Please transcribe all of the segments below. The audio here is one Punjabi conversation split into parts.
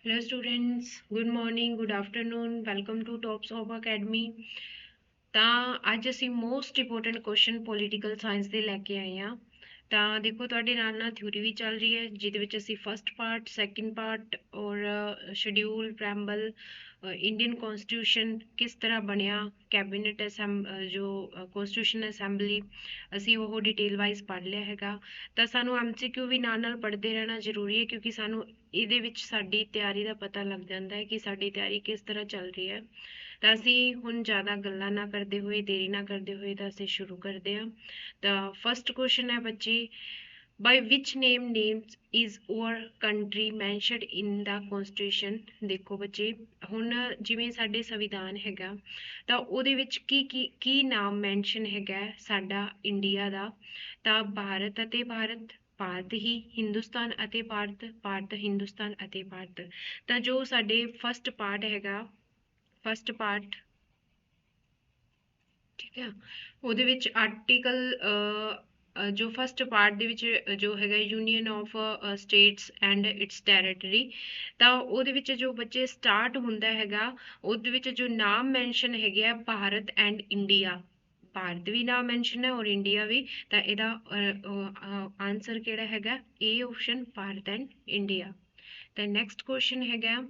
Hello students, good morning, good afternoon, welcome to Tops of Academy। ਤਾਂ ਅੱਜ ਅਸੀਂ most important question political science ਦੇ ਲੈ ਕੇ ਆਏ ਹਾਂ। ਤਾਂ ਦੇਖੋ ਤੁਹਾਡੇ ਨਾਲ ਨਾਲ ਥਿਊਰੀ ਵੀ ਚੱਲ ਰਹੀ ਹੈ ਜਿਹਦੇ ਵਿੱਚ ਅਸੀਂ ਫਸਟ ਪਾਰਟ, ਸੈਕਿੰਡ ਪਾਰਟ ਔਰ ਸ਼ਡਿਊਲ, ਪ੍ਰੈਂਬਲ, ਇੰਡੀਅਨ ਕਨਸਟੀਟਿਊਸ਼ਨ ਕਿਸ ਤਰ੍ਹਾਂ ਬਣਿਆ, ਕੈਬਨਿਟ ਜੋ ਕਨਸਟੀਟਿਊਸ਼ਨ ਅਸੈਂਬਲੀ ਅਸੀਂ ਉਹ ਡਿਟੇਲ ਵਾਈਜ਼ ਪੜ੍ਹ ਲਿਆ ਹੈਗਾ। ਤਾਂ ਸਾਨੂੰ ਐਮਸੀਕਿਊ ਵੀ ਨਾਲ ਨਾਲ ਪੜ੍ਹਦੇ ਰਹਿਣਾ ਜ਼ਰੂਰੀ ਹੈ ਕਿਉਂਕਿ ਸਾਨੂੰ ਇਹਦੇ ਵਿੱਚ ਸਾਡੀ ਤਿਆਰੀ ਦਾ ਪਤਾ ਲੱਗ ਜਾਂਦਾ ਹੈ ਕਿ ਸਾਡੀ ਤਿਆਰੀ ਕਿਸ ਤਰ੍ਹਾਂ ਚੱਲ ਰਹੀ ਹੈ। ਤਾਂ ਅਸੀਂ ਹੁਣ ਜ਼ਿਆਦਾ ਗੱਲਾਂ ਨਾ ਕਰਦੇ ਹੋਏ, ਦੇਰੀ ਨਾ ਕਰਦੇ ਹੋਏ ਤਾਂ ਅਸੀਂ ਸ਼ੁਰੂ ਕਰਦੇ ਹਾਂ। ਤਾਂ ਫਸਟ ਕੁਐਸਚਨ ਹੈ ਬੱਚੇ, by which names is our country mentioned in the constitution। ਦੇਖੋ ਬੱਚੇ, ਹੁਣ ਜਿਵੇਂ ਸਾਡੇ ਸੰਵਿਧਾਨ ਹੈਗਾ ਤਾਂ ਉਹਦੇ ਵਿੱਚ ਕੀ ਨਾਮ ਮੈਂਸ਼ਨ ਹੈਗਾ ਸਾਡਾ ਇੰਡੀਆ ਦਾ। ਤਾਂ ਭਾਰਤ ਅਤੇ ਭਾਰਤ, ਭਾਰਤ ਹੀ, ਹਿੰਦੁਸਤਾਨ ਅਤੇ ਭਾਰਤ, ਭਾਰਤ ਹਿੰਦੁਸਤਾਨ ਅਤੇ ਭਾਰਤ। ਤਾਂ ਜੋ ਸਾਡੇ ਫਸਟ ਪਾਰਟ ਹੈਗਾ, ਫਸਟ ਪਾਰਟ, ਠੀਕ ਹੈ, ਉਹਦੇ ਵਿੱਚ ਆਰਟੀਕਲ ਜੋ ਫਸਟ ਪਾਰਟ ਦੇ ਵਿੱਚ ਜੋ ਹੈਗਾ union of states and its territory. ਤਾਂ ਉਹਦੇ ਵਿੱਚ ਜੋ ਬੱਚੇ ਸਟਾਰਟ ਹੁੰਦਾ ਹੈਗਾ ਉਹਦੇ ਵਿੱਚ ਜੋ ਨਾਮ ਮੈਂਸ਼ਨ ਹੈਗੇ ਆ ਭਾਰਤ ਐਂਡ ਇੰਡੀਆ, ਭਾਰਤ ਵੀ ਨਾਮ ਮੈਂਸ਼ਨ ਹੈ ਔਰ ਇੰਡੀਆ ਵੀ। ਤਾਂ ਇਹਦਾ ਆਨਸਰ ਕਿਹੜਾ ਹੈਗਾ, ਏ ਆਪਸ਼ਨ, ਭਾਰਤ ਐਂਡ ਇੰਡੀਆ। ਤਾਂ ਨੈਕਸਟ ਕੁਐਸਚਨ ਹੈਗਾ,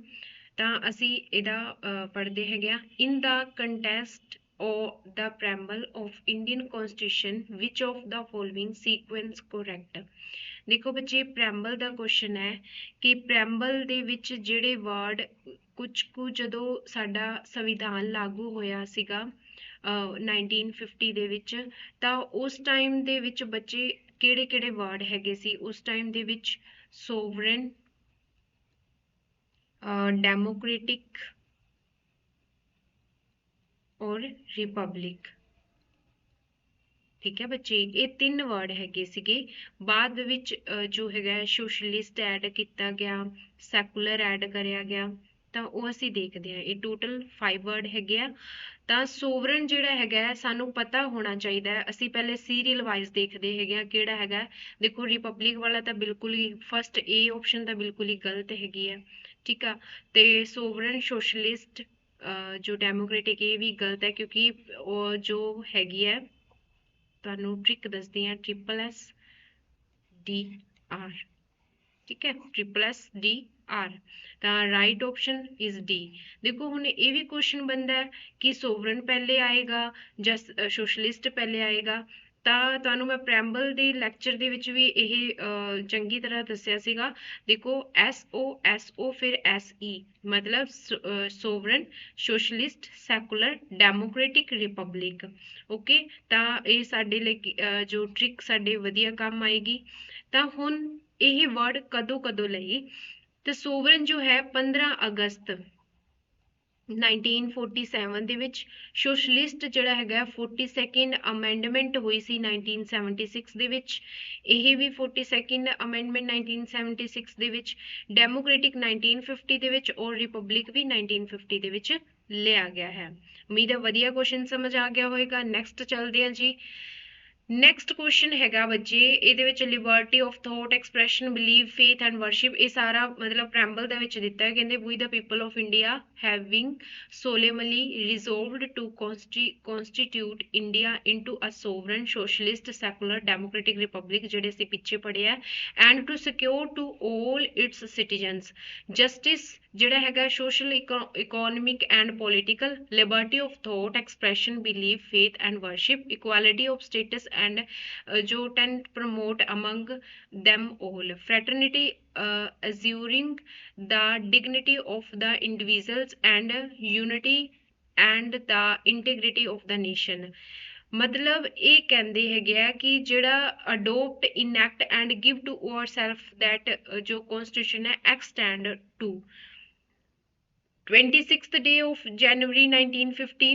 ਤਾਂ ਅਸੀਂ ਇਹਦਾ ਪੜ੍ਹਦੇ ਹੈਗੇ ਆ, ਇਨ ਦਾ contest or the preamble of Indian Constitution which of the following sequence correct। ਦੇਖੋ ਬੱਚੇ, ਪ੍ਰੈਂਬਲ ਦਾ ਕੁਐਸਚਨ ਹੈ ਕਿ ਪ੍ਰੈਂਬਲ ਦੇ ਵਿੱਚ ਜਿਹੜੇ ਵਰਡ ਕੁਝ ਕੁ ਜਦੋਂ ਸਾਡਾ ਸੰਵਿਧਾਨ ਲਾਗੂ ਹੋਇਆ ਸੀਗਾ 1950 ਦੇ ਵਿੱਚ, ਤਾਂ ਉਸ ਟਾਈਮ ਦੇ ਵਿੱਚ ਬੱਚੇ ਕਿਹੜੇ ਕਿਹੜੇ ਵਰਡ ਹੈਗੇ ਸੀ ਉਸ ਟਾਈਮ ਦੇ ਵਿੱਚ, ਸੋਵਰਨ, ਡੈਮੋਕ੍ਰੈਟਿਕ ਔਰ ਰਿਪਬਲਿਕ। ਠੀਕ ਹੈ ਬੱਚੇ, ਇਹ ਤਿੰਨ ਵਰਡ ਹੈਗੇ ਸੀਗੇ। ਬਾਅਦ ਵਿੱਚ ਜੋ ਹੈਗਾ ਸੋਸ਼ਲਿਸਟ ਐਡ ਕੀਤਾ ਗਿਆ, ਸੈਕੂਲਰ ਐਡ ਕਰਿਆ ਗਿਆ। ਤਾਂ ਉਹ ਅਸੀਂ ਦੇਖਦੇ ਹਾਂ, ਇਹ ਟੋਟਲ 5 ਵਰਡ ਹੈਗੇ ਆ। ਤਾਂ ਸੋਵਰਨ ਜਿਹੜਾ ਹੈਗਾ ਸਾਨੂੰ ਪਤਾ ਹੋਣਾ ਚਾਹੀਦਾ ਹੈ, ਅਸੀਂ ਪਹਿਲੇ ਸੀਰੀਅਲ ਵਾਈਜ਼ ਦੇਖਦੇ ਹੈਗੇ ਆ ਕਿਹੜਾ ਹੈਗਾ। ਦੇਖੋ ਰਿਪਬਲਿਕ ਵਾਲਾ ਤਾਂ ਬਿਲਕੁਲ ਹੀ ਫਸਟ ਏ ਆਪਸ਼ਨ ਤਾਂ ਬਿਲਕੁਲ ਹੀ ਗਲਤ ਹੈਗੀ ਹੈ, ਠੀਕ ਆ। ਤੇ ਸੋਵਰਨ, ਸੋਸ਼ਲਿਸਟ, ਜੋ ਡੈਮੋਕ੍ਰੈਟਿਕ, ਇਹ ਵੀ ਗਲਤ ਹੈ ਕਿਉਂਕਿ ਉਹ ਜੋ ਹੈਗੀ ਹੈ, ਤੁਹਾਨੂੰ ਟ੍ਰਿਕ ਦੱਸਦੀ ਹਾਂ, SSSDR, ਠੀਕ ਹੈ, SSSDR। ਤਾਂ ਰਾਈਟ ਆਪਸ਼ਨ ਇਜ਼ ਡੀ। ਦੇਖੋ ਹੁਣ ਇਹ ਵੀ ਕੁਐਸਚਨ ਬਣਦਾ ਹੈ ਕਿ ਸੋਵਰਨ ਪਹਿਲੇ ਆਏਗਾ ਜਾਂ ਸੋਸ਼ਲਿਸਟ ਪਹਿਲੇ ਆਏਗਾ। ਤਾਂ ਤੁਹਾਨੂੰ ਮੈਂ ਪ੍ਰੈਂਬਲ ਦੇ ਲੈਕਚਰ ਦੇ ਵਿੱਚ ਵੀ ਇਹ ਚੰਗੀ ਤਰ੍ਹਾਂ ਦੱਸਿਆ ਸੀਗਾ। ਦੇਖੋ SO ਫਿਰ SE ਮਤਲਬ sovereign, socialist, secular, democratic, republic. Okay, ਤਾਂ ਇਹ ਸਾਡੇ ਲਈ ਜੋ ਟ੍ਰਿਕ ਸਾਡੇ ਵਧੀਆ ਕੰਮ ਆਏਗੀ। ਤਾਂ ਹੁਣ ਇਹ ਵਰਡ ਕਦੋਂ ਲਈ, ਤੇ ਸੋਵਰਨ ਜੋ ਹੈ 15 ਅਗਸਤ 1947 ਦੇ ਵਿੱਚ, ਸੋਸ਼ਲਿਸਟ ਜਿਹੜਾ ਹੈਗਾ 42nd ਅਮੈਂਡਮੈਂਟ ਹੋਈ ਸੀ 1976 ਦੇ ਵਿੱਚ, ਇਹ ਵੀ 42nd ਅਮੈਂਡਮੈਂਟ 1976 ਦੇ ਵਿੱਚ, ਡੈਮੋਕ੍ਰੈਟਿਕ 1950 ਦੇ ਵਿੱਚ ਔਰ ਰਿਪਬਲਿਕ ਵੀ 1950 ਦੇ ਵਿੱਚ ਲਿਆ ਗਿਆ ਹੈ। ਉਮੀਦ ਹੈ ਵਧੀਆ ਕੁਐਸਚਨ ਸਮਝ ਆ ਗਿਆ ਹੋਵੇਗਾ। ਨੈਕਸਟ ਚੱਲਦੇ ਹਾਂ ਜੀ। ਨੈਕਸਟ ਕੁਐਸਚਨ ਹੈਗਾ ਬੱਚੇ, ਇਹਦੇ ਵਿੱਚ liberty of thought, expression, believe, faith and worship, ਇਹ ਸਾਰਾ ਮਤਲਬ ਪ੍ਰੈਂਬਲ ਦੇ ਵਿੱਚ ਦਿੱਤਾ ਹੈ। ਕਹਿੰਦੇ we the people of India having solemnly resolved to constitute India into a sovereign, socialist, secular, democratic republic, ਜਿਹੜੇ ਅਸੀਂ ਪਿੱਛੇ ਪੜ੍ਹੇ ਆ, and to secure to all its citizens justice, ਜਿਹੜਾ ਹੈਗਾ social, economic and political, liberty of thought, expression, belief, faith and worship, equality of status and जो tend promote among them all, fraternity, assuring the dignity of the individuals and unity and the integrity of the nation। ਮਤਲਬ ਇਹ ਕਹਿੰਦੇ ਹੈਗੇ ਆ ਕਿ ਜਿਹੜਾ adopt, enact and give to our self that ਜੋ ਕਨਸਟੀਟਿਊਸ਼ਨ ਹੈ extend to 26th day of January 1950,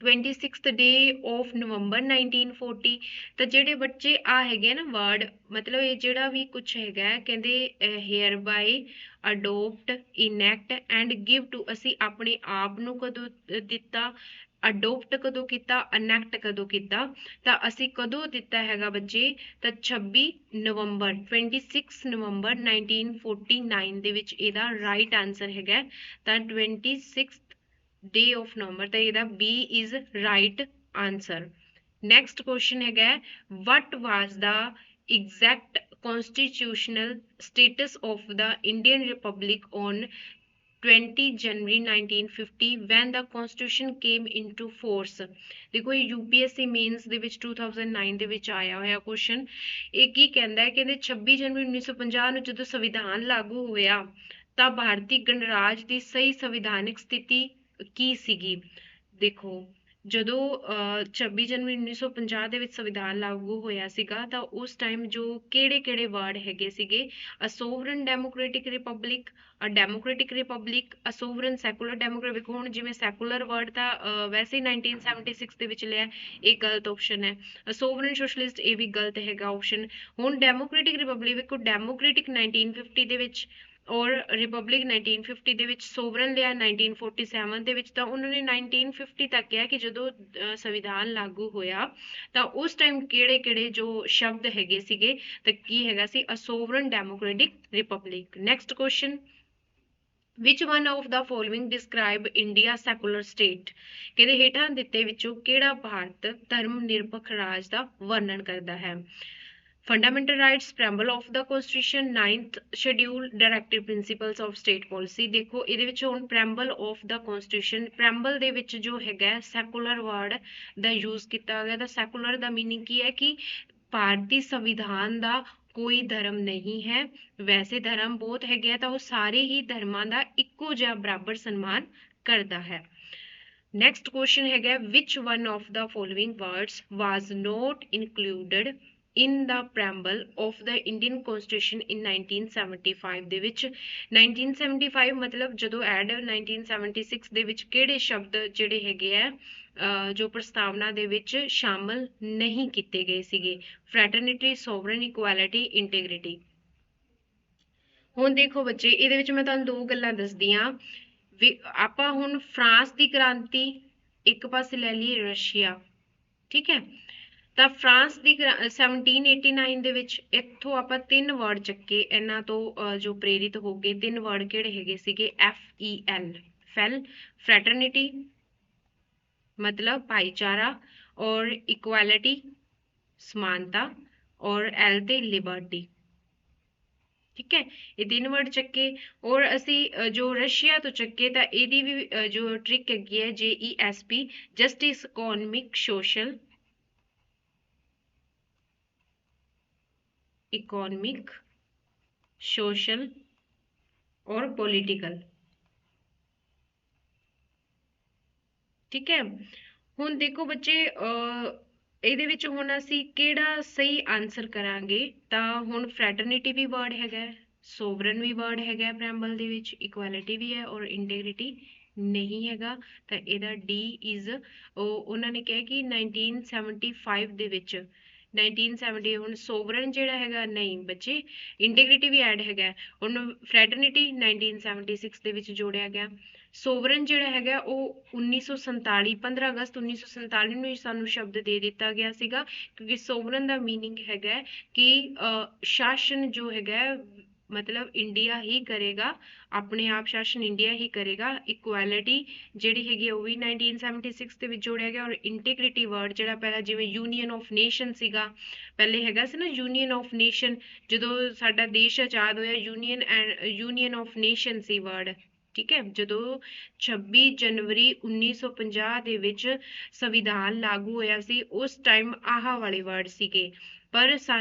26th day of November 1940। ਤਾਂ ਜਿਹੜੇ ਬੱਚੇ ਆ ਹੈਗੇ ਨਾ ਵਰਡ, ਮਤਲਬ ਇਹ ਜਿਹੜਾ ਵੀ ਕੁਛ ਹੈਗਾ ਕਹਿੰਦੇ hereby, adopt, enact and give to, ਅਸੀਂ ਆਪਣੇ ਆਪ ਨੂੰ ਕਦੋਂ ਦਿੱਤਾ, ਅਡੋਪਟ ਕਦੋਂ ਕੀਤਾ, ਅਨੈਕਟ ਕਦੋਂ ਕੀਤਾ, ਤਾਂ ਅਸੀਂ ਕਦੋਂ ਦਿੱਤਾ ਹੈਗਾ ਬੱਚੇ, ਤਾਂ 26 ਨਵੰਬਰ 26 ਨਵੰਬਰ 1949 ਦੇ ਵਿੱਚ ਇਹਦਾ ਰਾਈਟ ਆਨਸਰ ਹੈਗਾ, ਤਾਂ 26 ਡੇ ਆਫ ਨਵੰਬਰ, ਤਾਂ ਇਹਦਾ B is right answer. Next question ਹੈਗਾ, what was the exact constitutional status of the Indian Republic on 20 January 1950 when the constitution came into force। देखो ये यूपीएससी मेंस ਦੇ ਵਿੱਚ 2009 ਦੇ ਵਿੱਚ ਆਇਆ ਹੋਇਆ ਕੁਐਸਚਨ। ਇਹ ਕੀ ਕਹਿੰਦਾ ਹੈ, ਕਹਿੰਦੇ 26 ਜਨਵਰੀ 1950 ਨੂੰ ਜਦੋਂ ਸੰਵਿਧਾਨ ਲਾਗੂ ਹੋਇਆ ਤਾਂ ਭਾਰਤੀ ਗਣਰਾਜ ਦੀ ਸਹੀ ਸੰਵਿਧਾਨਿਕ ਸਥਿਤੀ ਕੀ ਸੀਗੀ। ਦੇਖੋ ਜਦੋਂ 26 ਜਨਵਰੀ 1950 ਦੇ ਵਿੱਚ ਸੰਵਿਧਾਨ ਲਾਗੂ ਹੋਇਆ ਸੀਗਾ ਤਾਂ ਉਸ ਟਾਈਮ ਜੋ ਕਿਹੜੇ ਵਰਡ ਹੈਗੇ ਸੀਗੇ, ਅ ਸੋਵਰਨ ਡੈਮੋਕ੍ਰੈਟਿਕ ਰਿਪਬਲਿਕ, ਅ ਡੈਮੋਕ੍ਰੈਟਿਕ ਰਿਪਬਲਿਕ, ਅ ਸੋਵਰਨ ਸੈਕੂਲਰ ਡੈਮੋਕ੍ਰੈਟਿਕ। ਹੁਣ ਜਿਵੇਂ ਸੈਕੂਲਰ ਵਰਡ ਤਾਂ ਵੈਸੇ 1976 ਦੇ ਵਿੱਚ ਲਿਆ, ਇਹ ਗਲਤ ਆਪਸ਼ਨ ਹੈ। ਸੋਵਰਨ ਸੋਸ਼ਲਿਸਟ, ਇਹ ਵੀ ਗਲਤ ਹੈਗਾ ਆਪਸ਼ਨ। ਹੁਣ ਡੈਮੋਕ੍ਰੈਟਿਕ ਰਿਪਬਲਿਕ, ਵੇਖੋ ਡੈਮੋਕ੍ਰੈਟਿਕ 1950 ਦੇ ਵਿੱਚ ਔਰ ਰਿਪਬਲਿਕ 1950 ਦੇ ਵਿੱਚ, ਸੋਵਰਨ ਲਿਆ 1947 ਦੇ ਵਿੱਚ। ਤਾਂ ਉਹਨਾਂ ਨੇ 1950 ਤੱਕ ਕਿਹਾ ਕਿ ਜਦੋਂ ਸੰਵਿਧਾਨ ਲਾਗੂ ਹੋਇਆ ਤਾਂ ਉਸ ਟਾਈਮ ਕਿਹੜੇ ਜੋ ਸ਼ਬਦ ਹੈਗੇ ਸੀਗੇ, ਤਾਂ ਕੀ ਹੈਗਾ ਸੀ, a sovereign democratic republic. Next question, which one of the following describe India secular state। ਕਹਿੰਦੇ ਹੇਠਾਂ ਦਿੱਤੇ ਵਿੱਚੋਂ ਕਿਹੜਾ ਭਾਰਤ ਧਰਮ ਨਿਰਪੱਖ ਰਾਜ ਦਾ ਵਰਣਨ ਕਰਦਾ ਹੈ। Fundamental rights, preamble of the constitution, 9th schedule, directive principles of state policy। ਦੇਖੋ ਇਹਦੇ ਵਿੱਚ ਹੁਣ preamble of the constitution, preamble ਦੇ ਵਿੱਚ ਜੋ ਹੈਗਾ secular word ਦਾ use ਕੀਤਾ ਗਿਆ। ਤਾਂ secular ਦਾ meaning ਕੀ ਹੈ ਕਿ ਭਾਰਤੀ ਸੰਵਿਧਾਨ ਦਾ ਕੋਈ ਧਰਮ ਨਹੀਂ ਹੈ, ਵੈਸੇ ਧਰਮ ਬਹੁਤ ਹੈਗੇ ਆ ਤਾਂ ਉਹ ਸਾਰੇ ਹੀ ਧਰਮਾਂ ਦਾ ਇੱਕੋ ਜਿਹਾ ਬਰਾਬਰ ਸਨਮਾਨ ਕਰਦਾ ਹੈ। ਨੈਕਸਟ ਕੁਐਸਚਨ ਹੈਗਾ, which one of the following words was not included in the preamble of the Indian Constitution in 1975 ਦੇ ਵਿੱਚ। 1975 ਮਤਲਬ ਜਦੋਂ ਐਡ 1976 ਦੇ ਵਿੱਚ ਕਿਹੜੇ ਸ਼ਬਦ ਜਿਹੜੇ ਹੈਗੇ ਆ ਜੋ ਪ੍ਰਸਤਾਵਨਾ ਦੇ ਵਿੱਚ ਸ਼ਾਮਲ ਨਹੀਂ ਕੀਤੇ ਗਏ ਸੀਗੇ, ਫਰੈਟਰਨਿਟੀ, ਸੋਵਰਨ, ਇਕੁਐਲਿਟੀ, ਇੰਟੈਗ੍ਰਿਟੀ। ਹੁਣ ਦੇਖੋ ਬੱਚੇ ਇਹਦੇ ਵਿੱਚ ਮੈਂ ਤੁਹਾਨੂੰ ਦੋ ਗੱਲਾਂ ਦੱਸਦੀ ਹਾਂ। ਆਪਾਂ ਹੁਣ ਫਰਾਂਸ ਦੀ ਕ੍ਰਾਂਤੀ ਇੱਕ ਪਾਸੇ ਲੈ ਲਈਏ, ਰਸ਼ੀਆ, ਠੀਕ ਹੈ। ਤਾਂ ਫਰਾਂਸ ਦੀ 1789 ਦੇ ਵਿੱਚ ਇੱਥੋਂ ਆਪਾਂ ਤਿੰਨ ਵਰਡ ਚੱਕੇ, ਇਹਨਾਂ ਤੋਂ ਜੋ ਪ੍ਰੇਰਿਤ ਹੋ ਗਏ। ਤਿੰਨ ਵਰਡ ਕਿਹੜੇ ਹੈਗੇ ਸੀਗੇ, FEL, ਫੈਲ, ਫਰੈਟਰਨਿਟੀ मतलब भाईचारा, और इक्वालिटी समानता, और एल ते लिबर्टी। ठीक है, ये तीन वर्ड चक्के। और असी जो रशिया तो चक्के तो यदी भी जो ट्रिक हैगी है JESP, justice, economic, social, economic, social और पॉलिटिकल। ठीक है, ਹੁਣ ਦੇਖੋ ਬੱਚੇ ਇਹਦੇ ਵਿੱਚ ਹੁਣ ਅਸੀਂ ਕਿਹੜਾ ਸਹੀ ਆਨਸਰ ਕਰਾਂਗੇ। ਤਾਂ ਹੁਣ ਫਰੈਟਰਨਿਟੀ ਵੀ ਵਰਡ ਹੈਗਾ, ਸੋਵਰਨ ਵੀ ਵਰਡ ਹੈਗਾ ਪ੍ਰੈਂਬਲ ਦੇ ਵਿੱਚ, ਇਕੁਐਲਿਟੀ ਵੀ ਹੈ ਔਰ ਇੰਟੈਗ੍ਰਿਟੀ ਨਹੀਂ ਹੈਗਾ। ਤਾਂ ਇਹਦਾ D ਇਜ਼, ਉਹਨਾਂ ਨੇ ਕਿਹਾ ਕਿ 1975 ਦੇ ਵਿੱਚ 1970। ਹੁਣ ਸੋਵਰਨ ਜਿਹੜਾ ਹੈਗਾ ਨਹੀਂ ਬੱਚੇ, ਇੰਟੈਗ੍ਰਿਟੀ ਵੀ ਐਡ ਹੈਗਾ। ਹੁਣ ਫਰੈਟਰਨਿਟੀ 1976 ਦੇ ਵਿੱਚ ਜੋੜਿਆ ਗਿਆ। ਸੋਵਰਨ ਜਿਹੜਾ ਹੈਗਾ ਉਹ 1947 15 ਅਗਸਤ 1947 ਨੂੰ ਹੀ ਸਾਨੂੰ ਸ਼ਬਦ ਦੇ ਦਿੱਤਾ ਗਿਆ ਸੀਗਾ, ਕਿਉਂਕਿ ਸੋਵਰਨ ਦਾ ਮੀਨਿੰਗ ਹੈਗਾ ਕਿ ਸ਼ਾਸਨ ਜੋ ਹੈਗਾ मतलब इंडिया ही करेगा, अपने आप शासन इंडिया ही करेगा। इक्वालिटी ਜਿਹੜੀ ਹੈਗੀ ਉਹ ਵੀ 1976 ਦੇ ਵਿੱਚ ਜੋੜਿਆ ਗਿਆ। ਔਰ ਇੰਟੀਗ੍ਰਿਟੀ ਵਰਡ ਜਿਹੜਾ ਪਹਿਲਾਂ ਜਿਵੇਂ ਯੂਨੀਅਨ ਆਫ ਨੇਸ਼ਨ ਸੀਗਾ, ਪਹਿਲੇ ਹੈਗਾ ਸੀ ਨਾ ਯੂਨੀਅਨ ਆਫ ਨੇਸ਼ਨ, ਜਦੋਂ ਸਾਡਾ ਦੇਸ਼ ਆਜ਼ਾਦ ਹੋਇਆ ਯੂਨੀਅਨ ਆਫ ਨੇਸ਼ਨ ਸੀ ਵਰਡ। ਠੀਕ ਹੈ, ਜਦੋਂ 26 ਜਨਵਰੀ 1950 ਦੇ ਵਿੱਚ ਸੰਵਿਧਾਨ ਲਾਗੂ ਹੋਇਆ ਸੀ ਉਸ ਟਾਈਮ ਆਹ ਵਾਲੇ ਵਰਡ ਸੀਗੇ, ਪਰ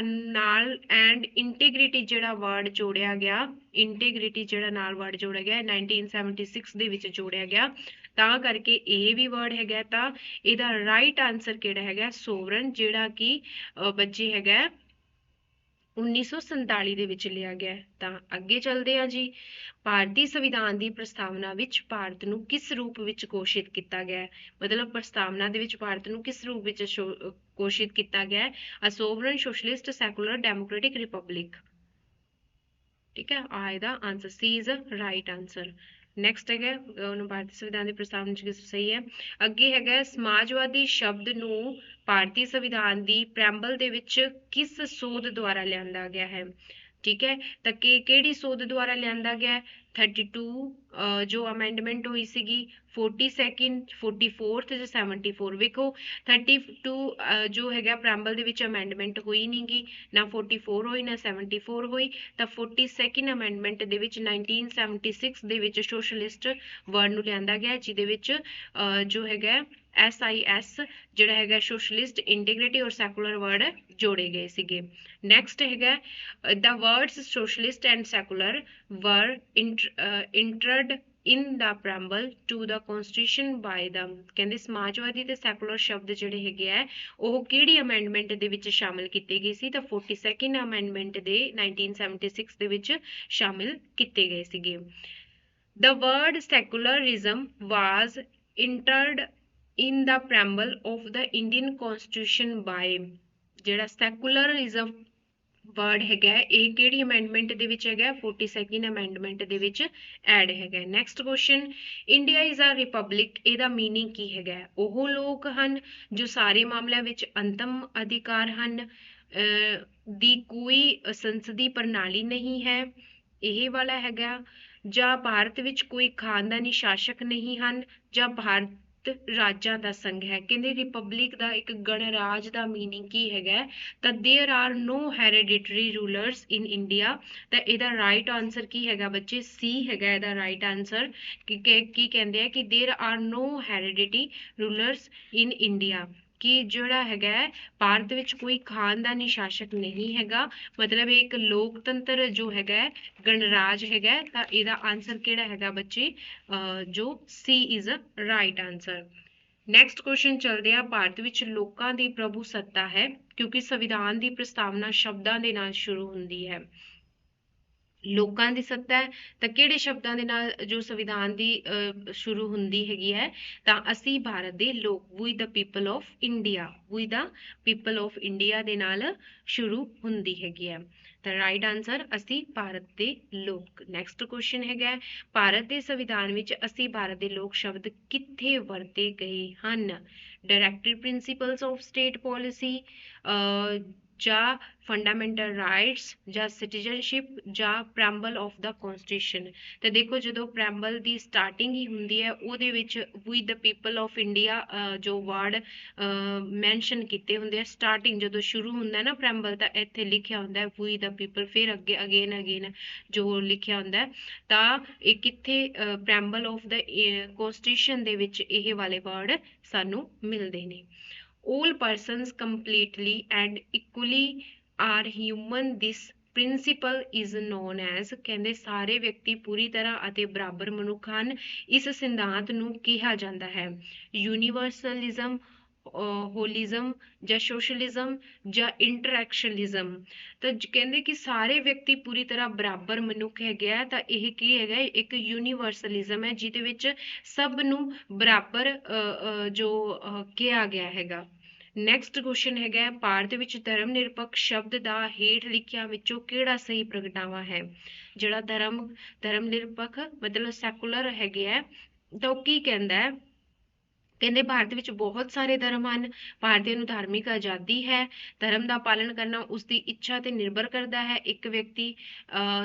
ਨਾਲ ਐਂਡ ਇੰਟੀਗ੍ਰਿਟੀ ਜਿਹੜਾ ਵਰਡ ਜੋੜਿਆ ਗਿਆ, ਇੰਟੀਗ੍ਰਿਟੀ ਜਿਹੜਾ ਨਾਲ ਵਰਡ ਜੋੜਿਆ ਗਿਆ 1976 ਦੇ ਵਿੱਚ ਜੋੜਿਆ ਗਿਆ, ਤਾਂ ਕਰਕੇ ਇਹ ਵੀ ਵਰਡ ਹੈਗਾ। ਤਾਂ ਇਹਦਾ ਰਾਈਟ ਆਨਸਰ ਕਿਹੜਾ ਹੈਗਾ, ਸੋਵਰਨ, ਜਿਹੜਾ ਕਿ ਬੱਚੇ ਹੈਗਾ 1947 ਦੇ ਵਿੱਚ ਲਿਆ ਗਿਆ। ਤਾਂ ਅੱਗੇ ਚੱਲਦੇ ਆ ਜੀ। ਭਾਰਤੀ ਸੰਵਿਧਾਨ ਦੀ ਪ੍ਰਸਤਾਵਨਾ ਵਿੱਚ ਭਾਰਤ ਨੂੰ ਕਿਸ ਰੂਪ ਵਿੱਚ ਘੋਸ਼ਿਤ ਕੀਤਾ ਗਿਆ, ਮਤਲਬ ਪ੍ਰਸਤਾਵਨਾ ਦੇ ਵਿੱਚ ਭਾਰਤ ਨੂੰ ਕਿਸ ਰੂਪ ਵਿੱਚ ਘੋਸ਼ਿਤ ਕੀਤਾ ਗਿਆ, ਅ sovereign, socialist, secular, democratic republic. ਠੀਕ ਹੈ, ਆ ਇਹਦਾ answer C is right answer. Next ਹੈਗਾ ਭਾਰਤੀ ਸੰਵਿਧਾਨ ਦੀ ਪ੍ਰਸਤਾਵਨਾ ਚ ਸਹੀ ਹੈ। ਅੱਗੇ ਹੈਗਾ ਸਮਾਜਵਾਦੀ ਸ਼ਬਦ ਨੂੰ ਭਾਰਤੀ ਸੰਵਿਧਾਨ ਦੀ ਪ੍ਰੈਂਬਲ ਦੇ ਵਿੱਚ ਕਿਸ ਸੋਧ ਦੁਆਰਾ ਲਿਆਂਦਾ ਗਿਆ ਹੈ। ਠੀਕ ਹੈ, ਤਾਂ ਕਿਹੜੀ ਸੋਧ ਦੁਆਰਾ ਲਿਆਂਦਾ ਗਿਆ? 32 ਜੋ ਅਮੈਂਡਮੈਂਟ ਹੋਈ ਸੀਗੀ, 42nd 44th ਜਾਂ 74। ਵੇਖੋ 32 ਜੋ ਹੈਗਾ ਪ੍ਰੈਂਬਲ ਦੇ ਵਿੱਚ ਅਮੈਂਡਮੈਂਟ ਹੋਈ ਨਹੀਂ ਗੀ, ਨਾ 44 ਹੋਈ ਨਾ 74 ਹੋਈ, ਤਾਂ 42nd ਅਮੈਂਡਮੈਂਟ ਦੇ ਵਿੱਚ 1976 ਦੇ ਵਿੱਚ ਸੋਸ਼ਲਿਸਟ ਵਰਡ ਨੂੰ ਲਿਆਂਦਾ ਗਿਆ, ਜਿਹਦੇ ਵਿੱਚ ਜੋ ਹੈਗਾ SIS ਜਿਹੜਾ ਹੈਗਾ ਸੋਸ਼ਲਿਸਟ ਇੰਟੀਗ੍ਰਿਟੀ ਔਰ ਸੈਕੂਲਰ ਵਰਡ ਜੋੜੇ ਗਏ ਸੀਗੇ। ਨੈਕਸਟ ਹੈਗਾ the words socialist and secular were entered in the preamble to the constitution by the ਕਹਿੰਦੇ ਸਮਾਜਵਾਦੀ ਤੇ ਸੈਕੂਲਰ ਸ਼ਬਦ ਜਿਹੜੇ ਹੈਗੇ ਆ ਉਹ ਕਿਹੜੀ ਅਮੈਂਡਮੈਂਟ ਦੇ ਵਿੱਚ ਸ਼ਾਮਿਲ ਕੀਤੇ ਗਏ ਸੀ? ਤਾਂ 42nd ਅਮੈਂਡਮੈਂਟ ਦੇ 1976 ਦੇ ਵਿੱਚ ਸ਼ਾਮਿਲ ਕੀਤੇ ਗਏ ਸੀਗੇ। The word secularism was entered in the preamble of the Indian Constitution by ਜਿਹੜਾ ਸੈਕੂਲਰਿਜ਼ਮ ਵਰਡ ਹੈਗਾ ਇਹ ਕਿਹੜੀ ਅਮੈਂਡਮੈਂਟ ਦੇ ਵਿੱਚ ਹੈਗਾ? 42nd ਅਮੈਂਡਮੈਂਟ ਦੇ ਵਿੱਚ ਐਡ ਹੈਗਾ। Next question, India is a republic, ਇਹਦਾ ਮੀਨਿੰਗ ਕੀ ਹੈਗਾ? ਉਹ ਲੋਕ ਹਨ ਜੋ ਸਾਰੇ ਮਾਮਲਿਆਂ ਵਿੱਚ ਅੰਤਮ ਅਧਿਕਾਰ ਹਨ, ਦੀ ਕੋਈ ਸੰਸਦੀ ਪ੍ਰਣਾਲੀ ਨਹੀਂ ਹੈ, ਇਹ ਵਾਲਾ ਹੈਗਾ। ਜਾਂ ਭਾਰਤ ਵਿੱਚ ਕੋਈ ਖਾਨਦਾਨੀ ਸ਼ਾਸਕ ਨਹੀਂ ਹਨ, ਜਾਂ ਭਾਰਤ ਰਾਜਾਂ ਦਾ ਸੰਘ ਹੈ। ਕਹਿੰਦੇ ਰਿਪਬਲਿਕ ਦਾ ਇੱਕ ਗਣਰਾਜ ਦਾ ਮੀਨਿੰਗ ਕੀ ਹੈਗਾ? ਤਾਂ there are no hereditary rulers in India. ਤਾਂ ਇਹਦਾ ਰਾਈਟ ਆਨਸਰ ਕੀ ਹੈਗਾ ਬੱਚੇ? ਸੀ ਹੈਗਾ ਇਹਦਾ ਰਾਈਟ ਆਨਸਰ। ਕੀ ਕਹਿੰਦੇ ਆ ਕਿ there are no hereditary rulers in India, ਕਿ ਜਿਹੜਾ ਹੈਗਾ ਭਾਰਤ ਵਿੱਚ ਕੋਈ ਖਾਨਦਾਨੀ ਸ਼ਾਸਕ ਨਹੀਂ ਹੈਗਾ, ਮਤਲਬ ਇਹ ਇੱਕ ਲੋਕਤੰਤਰ ਜੋ ਹੈਗਾ ਗਣਰਾਜ ਹੈਗਾ। ਤਾਂ ਇਹਦਾ ਆਨਸਰ ਕਿਹੜਾ ਹੈਗਾ ਬੱਚੇ? ਜੋ ਸੀ is right answer. Next question ਚੱਲਦੇ ਆ, ਭਾਰਤ ਵਿੱਚ ਲੋਕਾਂ ਦੀ ਪ੍ਰਭੂ ਸੱਤਾ ਹੈ ਕਿਉਂਕਿ ਸੰਵਿਧਾਨ ਦੀ ਪ੍ਰਸਤਾਵਨਾ ਸ਼ਬਦਾਂ ਦੇ ਨਾਲ ਸ਼ੁਰੂ ਹੁੰਦੀ ਹੈ। ਲੋਕਾਂ ਦੀ ਸੱਤਾ ਹੈ ਤਾਂ ਕਿਹੜੇ ਸ਼ਬਦਾਂ ਦੇ ਨਾਲ ਜੋ ਸੰਵਿਧਾਨ ਦੀ ਸ਼ੁਰੂ ਹੁੰਦੀ ਹੈਗੀ ਹੈ? ਤਾਂ ਅਸੀਂ ਭਾਰਤ ਦੇ ਲੋਕ, we the people of India, we the people of India ਦੇ ਨਾਲ ਸ਼ੁਰੂ ਹੁੰਦੀ ਹੈਗੀ ਹੈ। ਤਾਂ ਰਾਈਟ ਆਨਸਰ ਅਸੀਂ ਭਾਰਤ ਦੇ ਲੋਕ। ਨੈਕਸਟ ਕੁਐਸਚਨ ਹੈਗਾ, ਭਾਰਤ ਦੇ ਸੰਵਿਧਾਨ ਵਿੱਚ ਅਸੀਂ ਭਾਰਤ ਦੇ ਲੋਕ ਸ਼ਬਦ ਕਿੱਥੇ ਵਰਤੇ ਗਏ ਹਨ? Directive principals of state policy, ਜਾਂ ਫੰਡਾਮੈਂਟਲ ਰਾਈਟਸ, ਜਾਂ ਸਿਟੀਜ਼ਨਸ਼ਿਪ, ਜਾਂ ਪ੍ਰੈਂਬਲ ਆਫ ਦਾ ਕਨਸਟੀਟਿਊਸ਼ਨ। ਤਾਂ ਦੇਖੋ ਜਦੋਂ ਪ੍ਰੈਂਬਲ ਦੀ ਸਟਾਰਟਿੰਗ ਹੀ ਹੁੰਦੀ ਹੈ ਉਹਦੇ ਵਿੱਚ ਵੀ ਦਾ ਪੀਪਲ ਆਫ ਇੰਡੀਆ ਜੋ ਵਰਡ ਮੈਂਸ਼ਨ ਕੀਤੇ ਹੁੰਦੇ ਆ, ਸਟਾਰਟਿੰਗ ਜਦੋਂ ਸ਼ੁਰੂ ਹੁੰਦਾ ਨਾ ਪ੍ਰੈਂਬਲ ਤਾਂ ਇੱਥੇ ਲਿਖਿਆ ਹੁੰਦਾ ਵੀ ਦਾ ਪੀਪਲ, ਫਿਰ ਅੱਗੇ ਅਗੇਨ ਜੋ ਲਿਖਿਆ ਹੁੰਦਾ। ਤਾਂ ਇਹ ਕਿੱਥੇ ਪ੍ਰੈਂਬਲ ਆਫ ਦਾ ਕਨਸਟੀਟਿਊਸ਼ਨ ਦੇ ਵਿੱਚ ਇਹ ਵਾਲੇ ਵਰਡ ਸਾਨੂੰ ਮਿਲਦੇ ਨੇ। all persons completely and equally are human, this principle is known as, ਕਹਿੰਦੇ ਸਾਰੇ ਵਿਅਕਤੀ ਪੂਰੀ ਤਰ੍ਹਾਂ ਅਤੇ ਬਰਾਬਰ ਮਨੁੱਖ ਹਨ, ਇਸ ਸਿਧਾਂਤ ਨੂੰ ਕਿਹਾ ਜਾਂਦਾ ਹੈ ਯੂਨੀਵਰਸਲਿਜ਼ਮ, ਹੋਲਿਜ਼ਮ, ਜਾਂ ਸੋਸ਼ਲਿਜ਼ਮ, ਜਾਂ ਇੰਟਰੈਕਸ਼ਨਲਿਜ਼ਮ। ਤਾਂ ਕਹਿੰਦੇ ਕਿ ਸਾਰੇ ਵਿਅਕਤੀ ਪੂਰੀ ਤਰ੍ਹਾਂ ਬਰਾਬਰ ਮਨੁੱਖ ਹੈਗੇ ਆ, ਤਾਂ ਇਹ ਕੀ ਹੈਗਾ? ਇੱਕ ਯੂਨੀਵਰਸਲਿਜ਼ਮ ਹੈ ਜਿਹਦੇ ਵਿੱਚ ਸਭ ਨੂੰ ਬਰਾਬਰ ਜੋ ਕਿਹਾ ਗਿਆ ਹੈਗਾ। ਨੈਕਸਟ ਕੁਐਸਚਨ ਹੈਗਾ, ਭਾਰਤ ਵਿੱਚ ਧਰਮ ਨਿਰਪੱਖ ਸ਼ਬਦ ਦਾ ਹੇਠ ਲਿਖਿਆਂ ਵਿੱਚੋਂ ਕਿਹੜਾ ਸਹੀ ਪ੍ਰਗਟਾਵਾ ਹੈ? ਜਿਹੜਾ ਧਰਮ ਨਿਰਪੱਖ ਮਤਲਬ ਸੈਕੂਲਰ ਹੈਗੇ ਆ, ਤਾਂ ਉਹ ਕੀ ਕਹਿੰਦਾ ਹੈ? ਕਹਿੰਦੇ ਭਾਰਤ ਵਿੱਚ ਬਹੁਤ ਸਾਰੇ ਧਰਮ ਹਨ, ਭਾਰਤੀਆਂ ਨੂੰ ਧਾਰਮਿਕ ਆਜ਼ਾਦੀ ਹੈ, ਧਰਮ ਦਾ ਪਾਲਣ ਕਰਨਾ ਉਸਦੀ ਇੱਛਾ ਤੇ ਨਿਰਭਰ ਕਰਦਾ ਹੈ। ਇੱਕ ਵਿਅਕਤੀ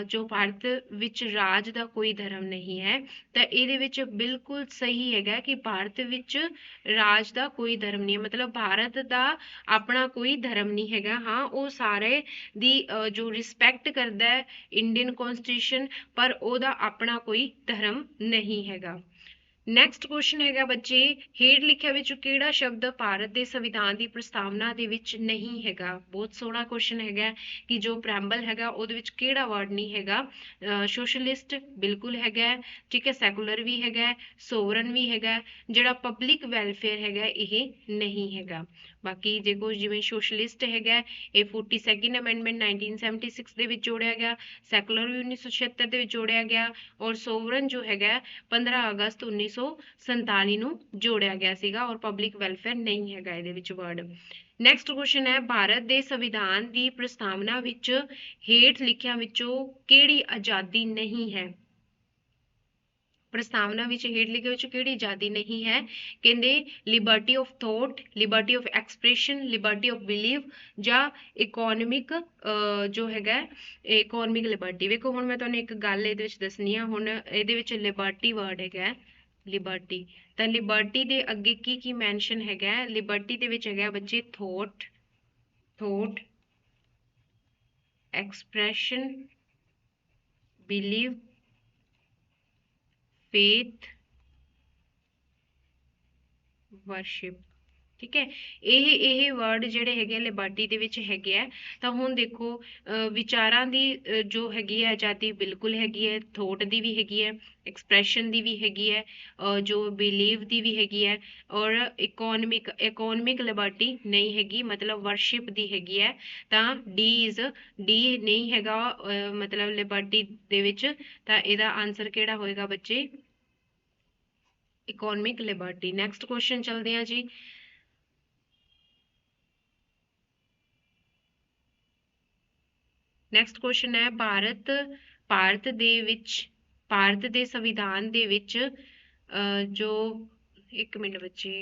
ਜੋ ਭਾਰਤ ਵਿੱਚ ਰਾਜ ਦਾ ਕੋਈ ਧਰਮ ਨਹੀਂ ਹੈ, ਤਾਂ ਇਹਦੇ ਵਿੱਚ ਬਿਲਕੁਲ ਸਹੀ ਹੈਗਾ ਕਿ ਭਾਰਤ ਵਿੱਚ ਰਾਜ ਦਾ ਕੋਈ ਧਰਮ ਨਹੀਂ ਹੈ, ਮਤਲਬ ਭਾਰਤ ਦਾ ਆਪਣਾ ਕੋਈ ਧਰਮ ਨਹੀਂ ਹੈਗਾ। ਹਾਂ, ਉਹ ਸਾਰੇ ਦੀ ਜੋ ਰਿਸਪੈਕਟ ਕਰਦਾ ਹੈ ਇੰਡੀਅਨ ਕਨਸਟੀਟਿਊਸ਼ਨ, ਪਰ ਉਹਦਾ ਆਪਣਾ ਕੋਈ ਧਰਮ ਨਹੀਂ ਹੈਗਾ। ਨੈਕਸਟ ਕੁਐਸਚਨ ਹੈਗਾ ਬੱਚੇ, ਹੇਠ ਲਿਖਿਆਂ ਵਿੱਚੋਂ ਕਿਹੜਾ ਸ਼ਬਦ ਭਾਰਤ ਦੇ ਸੰਵਿਧਾਨ ਦੀ ਪ੍ਰਸਤਾਵਨਾ ਦੇ ਵਿੱਚ ਨਹੀਂ ਹੈਗਾ? ਬਹੁਤ ਸੋਹਣਾ ਕੁਐਸਚਨ ਹੈਗਾ ਕਿ ਜੋ ਪ੍ਰੈਂਬਲ ਹੈਗਾ ਉਹਦੇ ਵਿੱਚ ਕਿਹੜਾ ਵਰਡ ਨਹੀਂ ਹੈਗਾ? ਸੋਸ਼ਲਿਸਟ ਬਿਲਕੁਲ ਹੈਗਾ, ਠੀਕ ਹੈ, ਸੈਕੂਲਰ ਵੀ ਹੈਗਾ, ਸੋਵਰਨ ਵੀ ਹੈਗਾ, ਜਿਹੜਾ ਪਬਲਿਕ ਵੈਲਫੇਅਰ ਹੈਗਾ ਇਹ ਨਹੀਂ ਹੈਗਾ। ਬਾਕੀ ਦੇਖੋ ਜਿਵੇਂ ਸੋਸ਼ਲਿਸਟ ਹੈਗਾ ਇਹ 42nd ਅਮੈਂਡਮੈਂਟ 1976 ਦੇ ਵਿੱਚ ਜੋੜਿਆ ਗਿਆ, ਸੈਕੂਲਰ ਵੀ 1976 ਦੇ ਵਿੱਚ ਜੋੜਿਆ ਗਿਆ, ਔਰ ਸੋਵਰਨ ਜੋ ਹੈਗਾ 15 ਅਗਸਤ 1947 ਨੂੰ ਜੋੜਿਆ ਗਿਆ ਸੀਗਾ, ਔਰ ਪਬਲਿਕ ਵੈਲਫੇਅਰ ਨਹੀਂ ਹੈਗਾ ਇਹਦੇ ਵਿੱਚ ਵਰਡ। ਨੈਕਸਟ ਕੁਐਸਚਨ ਹੈ, ਭਾਰਤ ਦੇ ਸੰਵਿਧਾਨ ਦੀ ਪ੍ਰਸਤਾਵਨਾ ਵਿੱਚ ਹੇਠ ਲਿਖਿਆਂ ਵਿੱਚੋਂ ਕਿਹੜੀ ਆਜ਼ਾਦੀ ਨਹੀਂ ਹੈ? ਪ੍ਰਸਤਾਵਨਾ ਵਿੱਚ ਹੇਠ ਲਿਖੇ ਵਿੱਚ ਕਿਹੜੀ ਆਜ਼ਾਦੀ ਨਹੀਂ ਹੈ? ਕਹਿੰਦੇ Liberty of thought, Liberty of expression, Liberty of believe ਜਾਂ ਇਕੋਨਮਿਕ ਜੋ ਹੈਗਾ ਇਕੋਨਮਿਕ ਲਿਬਰਟੀ। ਵੇਖੋ ਹੁਣ ਮੈਂ ਤੁਹਾਨੂੰ ਇੱਕ ਗੱਲ ਇਹਦੇ ਵਿੱਚ ਦੱਸਣੀ ਆ। ਹੁਣ ਇਹਦੇ ਵਿੱਚ ਲਿਬਰਟੀ ਵਰਡ ਹੈਗਾ ਲਿਬਰਟੀ, ਤਾਂ ਲਿਬਰਟੀ ਦੇ ਅੱਗੇ ਕੀ ਕੀ ਮੈਂਸ਼ਨ ਹੈਗਾ? ਲਿਬਰਟੀ ਦੇ ਵਿੱਚ ਹੈਗਾ ਬੱਚੇ thought, thought, expression, believe, faith, worship. ਠੀਕ ਹੈ, ਇਹ ਵਰਡ ਜਿਹੜੇ ਹੈਗੇ ਲਿਬਰਟੀ ਦੇ ਵਿੱਚ ਹੈਗੇ ਆ। ਤਾਂ ਹੁਣ ਦੇਖੋ ਵਿਚਾਰਾਂ ਦੀ ਜੋ ਹੈਗੀ ਹੈ ਆਜ਼ਾਦੀ ਬਿਲਕੁਲ ਹੈਗੀ ਹੈ, ਥੋਟ ਦੀ ਵੀ ਹੈਗੀ ਹੈ, ਐਕਸਪ੍ਰੈਸ਼ਨ ਦੀ ਵੀ ਹੈਗੀ ਹੈ, ਜੋ ਬਿਲੀਵ ਦੀ ਵੀ ਹੈਗੀ ਹੈ, ਔਰ ਇਕੋਨਮਿਕ ਲਿਬਰਟੀ ਨਹੀਂ ਹੈਗੀ, ਮਤਲਬ ਵਰਸ਼ਿਪ ਦੀ ਹੈਗੀ ਹੈ। ਤਾਂ ਡੀ ਨਹੀਂ ਹੈਗਾ ਮਤਲਬ ਲਿਬਰਟੀ ਦੇ ਵਿੱਚ। ਤਾਂ ਇਹਦਾ ਆਨਸਰ ਕਿਹੜਾ ਹੋਏਗਾ ਬੱਚੇ? ਇਕੋਨਮਿਕ ਲਿਬਰਟੀ। ਨੈਕਸਟ ਕੁਐਸਚਨ ਚਲਦੇ ਹਾਂ ਜੀ। ਨੈਕਸਟ ਕੁਐਸਚਨ ਹੈ ਭਾਰਤ ਦੇ ਸੰਵਿਧਾਨ ਦੇ ਵਿੱਚ ਜੋ ਇੱਕ ਮਿੰਟ ਬੱਚੇ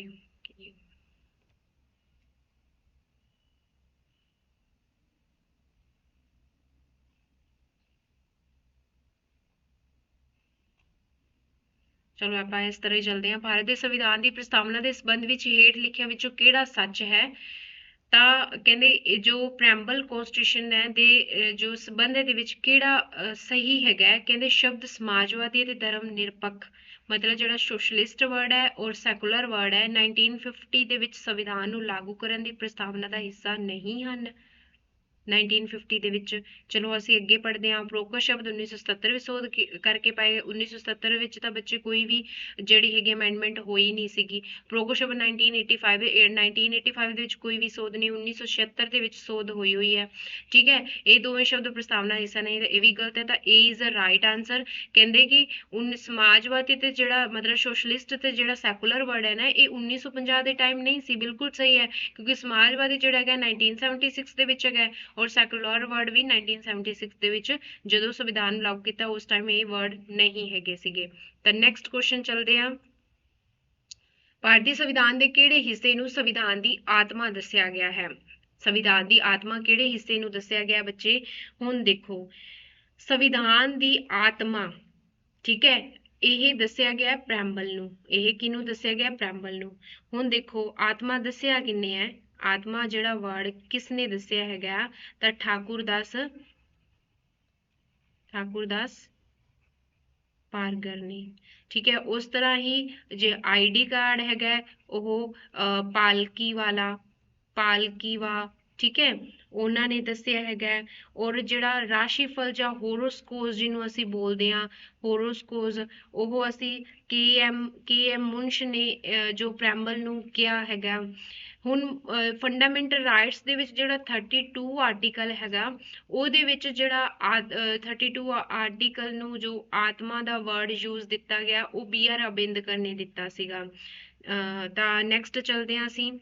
ਚਲੋ ਆਪਾਂ ਇਸ ਤਰ੍ਹਾਂ ਹੀ ਚੱਲਦੇ ਹਾਂ। ਭਾਰਤ ਦੇ ਸੰਵਿਧਾਨ ਦੀ ਪ੍ਰਸਤਾਵਨਾ ਦੇ ਸੰਬੰਧ ਵਿੱਚ ਹੇਠ ਲਿਖਿਆਂ ਵਿੱਚੋਂ ਕਿਹੜਾ ਸੱਚ ਹੈ? ਤਾਂ ਕਹਿੰਦੇ ਜੋ ਪ੍ਰੈਂਬਲ ਕੌਂਸਟੀਟਿਊਸ਼ਨ ਹੈ ਦੇ ਜੋ ਸੰਬੰਧ ਦੇ ਵਿੱਚ ਕਿਹੜਾ ਸਹੀ ਹੈਗਾ? ਕਹਿੰਦੇ ਸ਼ਬਦ ਸਮਾਜਵਾਦੀ ਅਤੇ ਧਰਮ ਨਿਰਪੱਖ, ਮਤਲਬ ਜਿਹੜਾ ਸੋਸ਼ਲਿਸਟ ਵਰਡ ਹੈ ਔਰ ਸੈਕੂਲਰ ਵਰਡ ਹੈ 1950 ਦੇ ਵਿੱਚ ਸੰਵਿਧਾਨ ਨੂੰ ਲਾਗੂ ਕਰਨ ਦੀ ਪ੍ਰਸਤਾਵਨਾ ਦਾ ਹਿੱਸਾ ਨਹੀਂ ਹਨ 1950 ਦੇ ਵਿੱਚ। ਚਲੋ ਅਸੀਂ ਅੱਗੇ ਪੜ੍ਹਦੇ ਹਾਂ। ਉਪਰੋਕਤ ਸ਼ਬਦ 1977 ਵਿੱਚ ਸੋਧ ਕਰਕੇ ਪਾਏ। 1977 ਵਿੱਚ ਤਾਂ ਬੱਚੇ ਕੋਈ ਵੀ ਜਿਹੜੀ ਹੈਗੀ ਅਮੈਂਡਮੈਂਟ ਹੋਈ ਨਹੀਂ ਸੀਗੀ। ਉਪਰੋਕਤ ਸ਼ਬਦ 1985 ਦੇ ਵਿੱਚ ਕੋਈ ਵੀ ਸੋਧ ਨਹੀਂ, 1976 ਦੇ ਵਿੱਚ ਸੋਧ ਹੋਈ ਹੈ। ਠੀਕ ਹੈ, ਇਹ ਦੋਵੇਂ ਸ਼ਬਦ ਪ੍ਰਸਤਾਵਨਾ ਦਾ ਹਿੱਸਾ ਨਹੀਂ, ਇਹ ਵੀ ਗਲਤ ਹੈ। ਤਾਂ A is a right answer. ਕਹਿੰਦੇ ਕਿ ਸਮਾਜਵਾਦੀ ਤੇ ਜਿਹੜਾ ਮਤਲਬ ਸੋਸ਼ਲਿਸਟ ਤੇ ਜਿਹੜਾ ਸੈਕੂਲਰ ਵਰਡ ਹੈ ਨਾ, ਇਹ 1950 ਦੇ ਟਾਈਮ ਨਹੀਂ ਸੀ। ਬਿਲਕੁਲ ਸਹੀ ਹੈ, ਕਿਉਂਕਿ ਸਮਾਜਵਾਦੀ ਜਿਹੜਾ ਹੈਗਾ 1976 ਦੇ ਵਿੱਚ ਹੈਗਾ ਔਰ ਸੈਕੂਲਰ ਵਰਡ ਵੀ 1976 ਦੇ ਵਿੱਚ ਜਦੋਂ ਸੰਵਿਧਾਨ ਲਾਗੂ ਕੀਤਾ ਉਸ ਟਾਈਮ ਇਹ ਵਰਡ ਨਹੀਂ ਹੈਗੇ ਸੀਗੇ। ਤਾਂ ਨੈਕਸਟ ਕੁਐਸਚਨ ਚੱਲਦੇ ਹਾਂ। ਭਾਰਤੀ ਸੰਵਿਧਾਨ ਦੇ ਕਿਹੜੇ ਹਿੱਸੇ ਨੂੰ ਸੰਵਿਧਾਨ ਦੀ ਆਤਮਾ ਦੱਸਿਆ ਗਿਆ ਹੈ? ਸੰਵਿਧਾਨ ਦੀ ਆਤਮਾ ਕਿਹੜੇ ਹਿੱਸੇ ਨੂੰ ਦੱਸਿਆ ਗਿਆ ਬੱਚੇ? ਹੁਣ ਦੇਖੋ ਸੰਵਿਧਾਨ ਦੀ ਆਤਮਾ, ਠੀਕ ਹੈ, ਇਹ ਦੱਸਿਆ ਗਿਆ ਪ੍ਰੈਂਬਲ ਨੂੰ। ਇਹ ਕਿਹਨੂੰ ਦੱਸਿਆ ਗਿਆ? ਪ੍ਰੈਂਬਲ ਨੂੰ। ਹੁਣ ਦੇਖੋ ਆਤਮਾ ਦੱਸਿਆ ਕਿੰਨੇ ਹੈ? ਆਤਮਾ ਜਿਹੜਾ ਵਰਡ ਕਿਸਨੇ ਦੱਸਿਆ ਹੈਗਾ? ਤਾਂ ਠਾਕੁਰਦਾਸ ਪਾਰਗਰ ਨੇ। ਠੀਕ ਹੈ, ਉਸ ਤਰ੍ਹਾਂ ਹੀ ਜੇ ਆਈਡੀ ਕਾਰਡ ਹੈਗਾ ਉਹ ਪਾਲਕੀਵਾ, ਠੀਕ ਹੈ, ਉਹਨਾਂ ਨੇ ਦੱਸਿਆ ਹੈਗਾ। ਔਰ ਜਿਹੜਾ ਰਾਸ਼ੀਫਲ ਜਾਂ ਹੋਰੋਸਕੋਸ ਜਿਹਨੂੰ ਅਸੀਂ ਬੋਲਦੇ ਹਾਂ, ਹੋਰੋਸਕੋਸ, ਉਹ ਅਸੀਂ ਕੇ ਐਮ ਮੁਨਸ਼ ਨੇ ਜੋ ਪ੍ਰੈਂਬਲ ਨੂੰ ਕਿਹਾ ਹੈਗਾ। ਹੁਣ ਫੰਡਾਮੈਂਟਲ ਰਾਈਟਸ ਦੇ ਵਿੱਚ ਜਿਹੜਾ 32 ਆਰਟੀਕਲ ਹੈਗਾ ਉਹਦੇ ਵਿੱਚ ਜਿਹੜਾ 32 ਆਰਟੀਕਲ ਨੂੰ ਜੋ ਆਤਮਾ ਦਾ ਵਰਡ ਯੂਜ਼ ਦਿੱਤਾ ਗਿਆ ਉਹ BR ਅੰਬੇਦਕਰ ਨੇ ਦਿੱਤਾ ਸੀਗਾ। ਤਾਂ ਨੈਕਸਟ ਚੱਲਦੇ ਹਾਂ ਅਸੀਂ।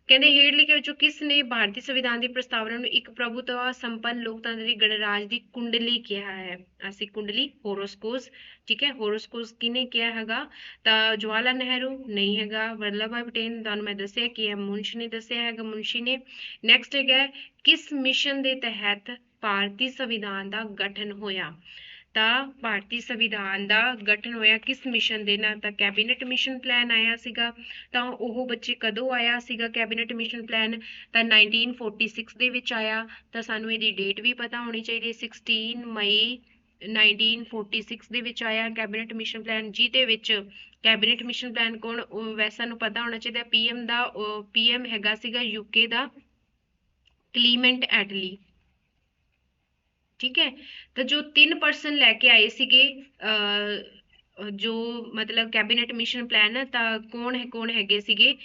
ਕਹਿੰਦੇ ਹੇਠ ਲਿਖੇ ਵਿੱਚੋਂ ਕਿਸ ਨੇ ਭਾਰਤੀ ਸੰਵਿਧਾਨ ਦੀ ਪ੍ਰਸਤਾਵਨਾ ਨੂੰ ਇੱਕ ਪ੍ਰਭੂਤਵਾ ਸੰਪੰਨ ਲੋਕਤੰਤਰੀ ਗਣਰਾਜ ਦੀ ਕੁੰਡਲੀ ਕਿਹਾ ਹੈ? ਅਸੀਂ ਕੁੰਡਲੀ ਹੋਰੋਸਕੋਸ। ਠੀਕ ਹੈ, ਹੋਰੋਸਕੋਸ ਕਿਹਨੇ ਕਿਹਾ ਹੈਗਾ? ਤਾਂ ਜਵਾਹਰ ਲਾਲ ਨਹਿਰੂ ਨਹੀਂ ਹੈਗਾ, ਵੱਲਭ ਭਾਈ ਪਟੇਲ, ਤੁਹਾਨੂੰ ਮੈਂ ਦੱਸਿਆ ਕਿ ਇਹ ਮੁਨਸ਼ ਨੇ ਦੱਸਿਆ ਹੈਗਾ, ਮੁਨਸ਼ੀ ਨੇ। ਨੈਕਸਟ ਹੈਗਾ ਕਿਸ ਮਿਸ਼ਨ ਦੇ ਤਹਿਤ ਭਾਰਤੀ ਸੰਵਿਧਾਨ ਦਾ ਗਠਨ ਹੋਇਆ? ਤਾਂ ਭਾਰਤੀ ਸੰਵਿਧਾਨ ਦਾ ਗਠਨ ਹੋਇਆ ਕਿਸ ਮਿਸ਼ਨ ਦੇ ਨਾਲ? ਤਾਂ ਕੈਬਨਿਟ ਮਿਸ਼ਨ ਪਲਾਨ ਆਇਆ ਸੀਗਾ। ਤਾਂ ਉਹ ਬੱਚੇ ਕਦੋਂ ਆਇਆ ਸੀਗਾ ਕੈਬਨਿਟ ਮਿਸ਼ਨ ਪਲਾਨ? ਤਾਂ 1946 ਦੇ ਵਿੱਚ ਆਇਆ। ਤਾਂ ਸਾਨੂੰ ਇਹਦੀ ਡੇਟ ਵੀ ਪਤਾ ਹੋਣੀ ਚਾਹੀਦੀ ਹੈ, 16 ਮਈ 1946 ਦੇ ਵਿੱਚ ਆਇਆ ਕੈਬਨਿਟ ਮਿਸ਼ਨ ਪਲਾਨ। ਜਿਹਦੇ ਵਿੱਚ ਕੈਬਨਿਟ ਮਿਸ਼ਨ ਪਲਾਨ ਕੌਣ, ਵੈਸੇ ਸਾਨੂੰ ਪਤਾ ਹੋਣਾ ਚਾਹੀਦਾ PM ਹੈਗਾ ਸੀਗਾ UK ਦਾ ਕਲੀਮੈਂਟ ਐਟਲੀ। ਠੀਕ ਹੈ, ਤਾਂ ਜੋ 3 ਪਰਸਨ ਲੈ ਕੇ ਆਏ ਸੀਗੇ ਜੋ ਮਤਲਬ ਕੈਬਨਿਟ ਮਿਸ਼ਨ ਪਲਾਨ, ਤਾਂ ਕੌਣ ਹੈਗੇ ਸੀਗੇ?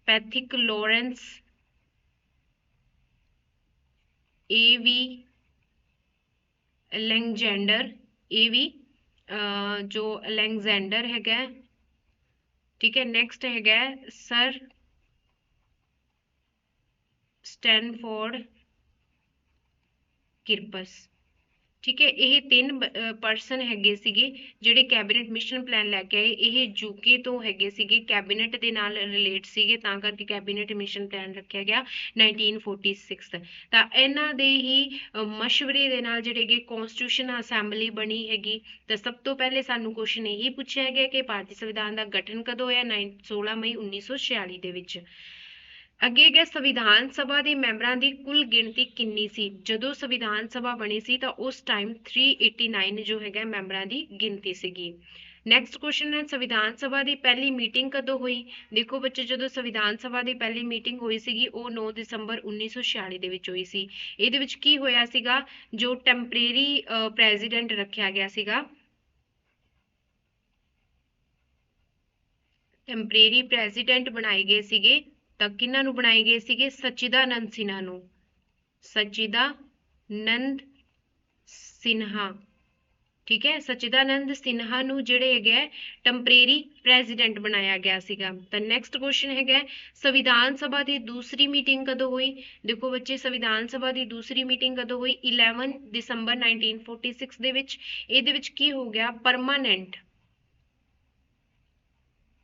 ਪੈਥਿਕ ਲੋਰੈਂਸ, AV ਅਲੈਗਜ਼ੈਂਡਰ, ਜੋ ਅਲੈਗਜ਼ੈਂਡਰ ਹੈਗਾ। ਠੀਕ ਹੈ, ਨੈਕਸਟ ਹੈਗਾ ਸਰ ਸਟੈਨਫੋਰਡ ਕਿਰਪਸ। ਠੀਕ ਹੈ। ਇਹ 3 ਪਰਸਨ ਹੈਗੇ ਸੀਗੇ ਜਿਹੜੇ ਕੈਬਨਿਟ ਮਿਸ਼ਨ ਪਲਾਨ ਲੈ ਕੇ ਆਏ। ਇਹ ਯੂਕੇ ਤੋਂ ਹੈਗੇ ਸੀਗੇ, ਕੈਬਨਿਟ ਦੇ ਨਾਲ ਰਿਲੇਟ ਸੀਗੇ, ਤਾਂ ਕਰਕੇ ਕੈਬਨਿਟ ਮਿਸ਼ਨ ਪਲਾਨ ਰੱਖਿਆ ਗਿਆ 1946। ਤਾਂ ਇਹਨਾਂ ਦੇ ਹੀ ਮਸ਼ਵਰੇ ਦੇ ਨਾਲ ਜਿਹੜੇ ਕਿ ਕੌਂਸਟੀਟਿਊਸ਼ਨ ਅਸੈਂਬਲੀ ਬਣੀ ਹੈਗੀ। ਤਾਂ ਸਭ ਤੋਂ ਪਹਿਲੇ ਸਾਨੂੰ ਕੁਐਸਚਨ ਇਹੀ ਪੁੱਛਿਆ ਗਿਆ ਕਿ ਭਾਰਤੀ ਸੰਵਿਧਾਨ ਦਾ ਗਠਨ ਕਦੋਂ ਹੋਇਆ? 16 ਮਈ 1946 ਦੇ ਵਿੱਚ। ਅੱਗੇ ਗਿਆ ਸੰਵਿਧਾਨ ਸਭਾ ਦੇ ਮੈਂਬਰਾਂ ਦੀ ਕੁੱਲ ਗਿਣਤੀ ਕਿੰਨੀ ਸੀ? ਜਦੋਂ ਸੰਵਿਧਾਨ ਸਭਾ ਬਣੀ ਸੀ ਤਾਂ ਉਸ ਟਾਈਮ 389 ਜੋ ਹੈਗਾ ਮੈਂਬਰਾਂ ਦੀ ਗਿਣਤੀ ਸੀਗੀ। ਨੈਕਸਟ ਕੁਐਸਚਨ ਹੈ ਸੰਵਿਧਾਨ ਸਭਾ ਦੀ ਪਹਿਲੀ ਮੀਟਿੰਗ ਕਦੋਂ ਹੋਈ? ਦੇਖੋ ਬੱਚੇ, ਜਦੋਂ ਸੰਵਿਧਾਨ ਸਭਾ ਦੀ ਪਹਿਲੀ ਮੀਟਿੰਗ ਹੋਈ ਸੀਗੀ ਉਹ 9 ਦਸੰਬਰ 1946 ਦੇ ਵਿੱਚ ਹੋਈ ਸੀ। ਇਹਦੇ ਵਿੱਚ ਕੀ ਹੋਇਆ ਸੀਗਾ? ਜੋ ਟੈਂਪਰੇਰੀ ਪ੍ਰੈਜ਼ੀਡੈਂਟ ਰੱਖਿਆ ਗਿਆ ਸੀਗਾ, ਟੈਂਪਰੇਰੀ ਪ੍ਰੈਜ਼ੀਡੈਂਟ ਬਣਾਏ ਗਏ ਸੀਗੇ, ਤਾਂ ਕਿਹਨਾਂ ਨੂੰ ਬਣਾਏ ਗਏ ਸੀਗੇ? ਸਚਿਦਾਨੰਦ ਸਿਨਹਾ ਨੂੰ। ਸਚਿਦਾਨੰਦ ਸਿਨਹਾ, ਠੀਕ ਹੈ। ਸਚਿਦਾਨੰਦ ਸਿਨਹਾ ਨੂੰ ਜਿਹੜੇ ਹੈਗੇ ਟੈਂਪਰੇਰੀ ਪ੍ਰੈਜ਼ੀਡੈਂਟ ਬਣਾਇਆ ਗਿਆ ਸੀਗਾ। ਤਾਂ ਨੈਕਸਟ ਕੁਐਸਚਨ ਹੈਗਾ ਸੰਵਿਧਾਨ ਸਭਾ ਦੀ ਦੂਸਰੀ ਮੀਟਿੰਗ ਕਦੋਂ ਹੋਈ? ਦੇਖੋ ਬੱਚੇ, ਸੰਵਿਧਾਨ ਸਭਾ ਦੀ ਦੂਸਰੀ ਮੀਟਿੰਗ ਕਦੋਂ ਹੋਈ? 11 ਦਸੰਬਰ 1946 ਦੇ ਵਿੱਚ। ਇਹਦੇ ਵਿੱਚ ਕੀ ਹੋ ਗਿਆ?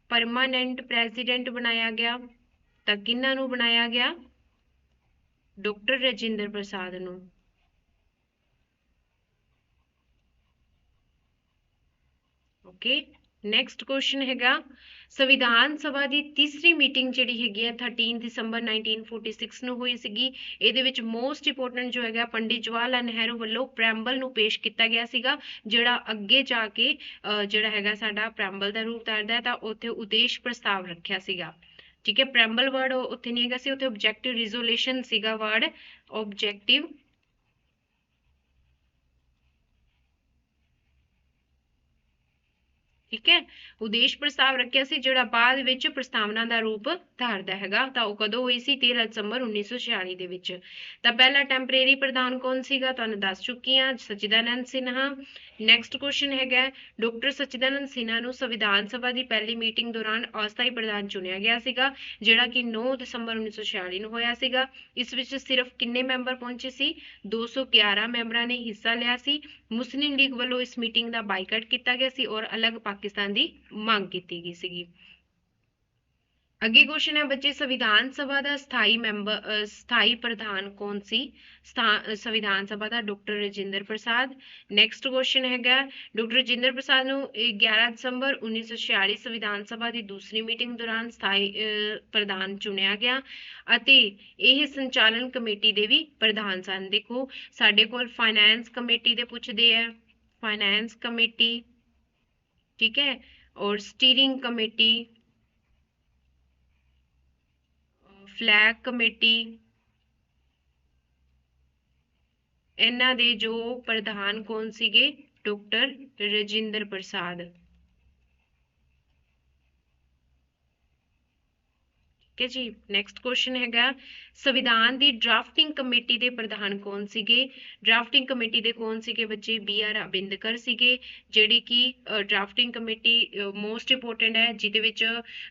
ਪਰਮਾਨੈਂਟ ਪ੍ਰੈਜ਼ੀਡੈਂਟ ਬਣਾਇਆ ਗਿਆ। ਤਾਂ ਕਿਹਨਾਂ ਨੂੰ ਬਣਾਇਆ ਗਿਆ? ਡਾਕਟਰ ਰਾਜਿੰਦਰ ਪ੍ਰਸਾਦ ਨੂੰ। ਓਕੇ, ਨੈਕਸਟ ਕੁਐਸਚਨ ਹੈਗਾ ਸੰਵਿਧਾਨ ਸਭਾ ਦੀ ਤੀਸਰੀ ਮੀਟਿੰਗ ਜਿਹੜੀ ਹੈਗੀ ਹੈ 13 ਦਸੰਬਰ 1946 ਨੂੰ ਹੋਈ ਸੀਗੀ। ਇਹਦੇ ਵਿੱਚ ਮੋਸਟ ਇੰਪੋਰਟੈਂਟ ਜੋ ਹੈਗਾ ਪੰਡਿਤ ਜਵਾਹਰ ਲਾਲ ਨਹਿਰੂ ਵੱਲੋਂ ਪ੍ਰੈਂਬਲ ਨੂੰ ਪੇਸ਼ ਕੀਤਾ ਗਿਆ ਸੀਗਾ, ਜਿਹੜਾ ਅੱਗੇ ਜਾ ਕੇ ਜਿਹੜਾ ਹੈਗਾ ਸਾਡਾ ਪ੍ਰੈਂਬਲ ਦਾ ਰੂਪ ਧਾਰਦਾ ਹੈ। ਤਾਂ ਉੱਥੇ ਉਦੇਸ਼ ਪ੍ਰਸਤਾਵ ਰੱਖਿਆ ਸੀਗਾ, ਠੀਕ ਹੈ। ਪ੍ਰੈਂਬਲ ਵਰਡ ਉੱਥੇ ਨਹੀਂ ਹੈਗਾ ਸੀ, ਉੱਥੇ ਆਬਜੈਕਟਿਵ ਰਿਜ਼ੋਲੂਸ਼ਨ ਸੀਗਾ ਵਰਡ, ਆਬਜੈਕਟਿਵ ਠੀਕ ਹੈ। ਉਦੇਸ਼ ਪ੍ਰਸਤਾਵ ਰੱਖਿਆ ਸੀ ਜਿਹੜਾ ਬਾਅਦ ਵਿੱਚ ਪ੍ਰਸਤਾਵਨਾ ਦਾ ਰੂਪ ਧਾਰਦਾ ਹੈਗਾ। ਤਾਂ ਉਹ ਕਦੋਂ ਹੋਈ ਸੀ? 13 ਦਸੰਬਰ 1946 ਦੇ ਵਿੱਚ। ਤਾਂ ਪਹਿਲਾ ਟੈਂਪਰੇਰੀ ਪ੍ਰਧਾਨ ਕੌਣ ਸੀਗਾ? ਤੁਹਾਨੂੰ ਦੱਸ ਚੁੱਕੀ ਹਾਂ, ਸਚਿਦਾਨੰਦ ਸਿਨਹਾ। ਨੈਕਸਟ ਕੁਐਸਚਨ ਹੈਗਾ ਡਾਕਟਰ ਸਚਿਦਾਨੰਦ ਸਿਨਹਾ ਨੂੰ ਸੰਵਿਧਾਨ ਸਭਾ ਦੀ ਪਹਿਲੀ ਮੀਟਿੰਗ ਦੌਰਾਨ ਅਸਥਾਈ ਪ੍ਰਧਾਨ ਚੁਣਿਆ ਗਿਆ ਸੀਗਾ, ਜਿਹੜਾ ਕਿ 9 ਦਸੰਬਰ 1946 ਨੂੰ ਹੋਇਆ ਸੀਗਾ। ਇਸ ਵਿੱਚ ਸਿਰਫ ਕਿੰਨੇ ਮੈਂਬਰ ਪਹੁੰਚੇ ਸੀ? 211 ਮੈਂਬਰਾਂ ਨੇ ਹਿੱਸਾ ਲਿਆ ਸੀ। ਮੁਸਲਿਮ ਲੀਗ ਵੱਲੋਂ ਇਸ ਮੀਟਿੰਗ ਦਾ ਬਾਈਕਾਟ ਕੀਤਾ ਗਿਆ ਸੀ ਔਰ ਅਲੱਗ ਪਾਕਿਸਤਾਨ ਦੀ ਮੰਗ ਕੀਤੀ ਗਈ ਸੀਗੀ। ਅੱਗੇ ਕੁਐਸਚਨ ਹੈ ਬੱਚੇ ਸੰਵਿਧਾਨ ਸਭਾ ਦਾ ਸਥਾਈ ਪ੍ਰਧਾਨ ਕੌਣ ਸੀ? ਸੰਵਿਧਾਨ ਸਭਾ ਦਾ ਡਾਕਟਰ ਰਾਜਿੰਦਰ ਪ੍ਰਸਾਦ। ਨੈਕਸਟ ਕੁਐਸਚਨ ਹੈਗਾ ਡਾਕਟਰ ਰਾਜਿੰਦਰ ਪ੍ਰਸਾਦ ਨੂੰ 11 ਦਸੰਬਰ 1946 ਸੰਵਿਧਾਨ ਸਭਾ ਦੀ ਦੂਸਰੀ ਮੀਟਿੰਗ ਦੌਰਾਨ ਸਥਾਈ ਪ੍ਰਧਾਨ ਚੁਣਿਆ ਗਿਆ ਅਤੇ ਇਹ ਸੰਚਾਲਨ ਕਮੇਟੀ ਦੇ ਵੀ ਪ੍ਰਧਾਨ ਸਨ। ਦੇਖੋ ਸਾਡੇ ਕੋਲ ਫਾਈਨੈਂਸ ਕਮੇਟੀ ਦੇ ਪੁੱਛਦੇ ਆ, ਫਾਈਨੈਂਸ ਕਮੇਟੀ, ਠੀਕ ਹੈ, ਔਰ ਸਟੀਅਰਿੰਗ ਕਮੇਟੀ, ਫਲੈਗ ਕਮੇਟੀ, ਇਹਨਾਂ ਦੇ ਜੋ ਪ੍ਰਧਾਨ ਕੌਣ ਸੀਗੇ? ਡਾਕਟਰ ਰਾਜਿੰਦਰ ਪ੍ਰਸਾਦ। ਠੀਕ ਹੈ ਜੀ। ਨੈਕਸਟ ਕੁਐਸਚਨ ਹੈਗਾ ਸੰਵਿਧਾਨ ਦੀ ਡਰਾਫਟਿੰਗ ਕਮੇਟੀ ਦੇ ਪ੍ਰਧਾਨ ਕੌਣ ਸੀਗੇ? ਡਰਾਫਟਿੰਗ ਕਮੇਟੀ ਦੇ ਕੌਣ ਸੀਗੇ ਬੱਚੇ? BR ਅੰਬੇਦਕਰ ਸੀਗੇ, ਜਿਹੜੀ ਕਿ ਡਰਾਫਟਿੰਗ ਕਮੇਟੀ ਮੋਸਟ ਇੰਪੋਰਟੈਂਟ ਹੈ, ਜਿਹਦੇ ਵਿੱਚ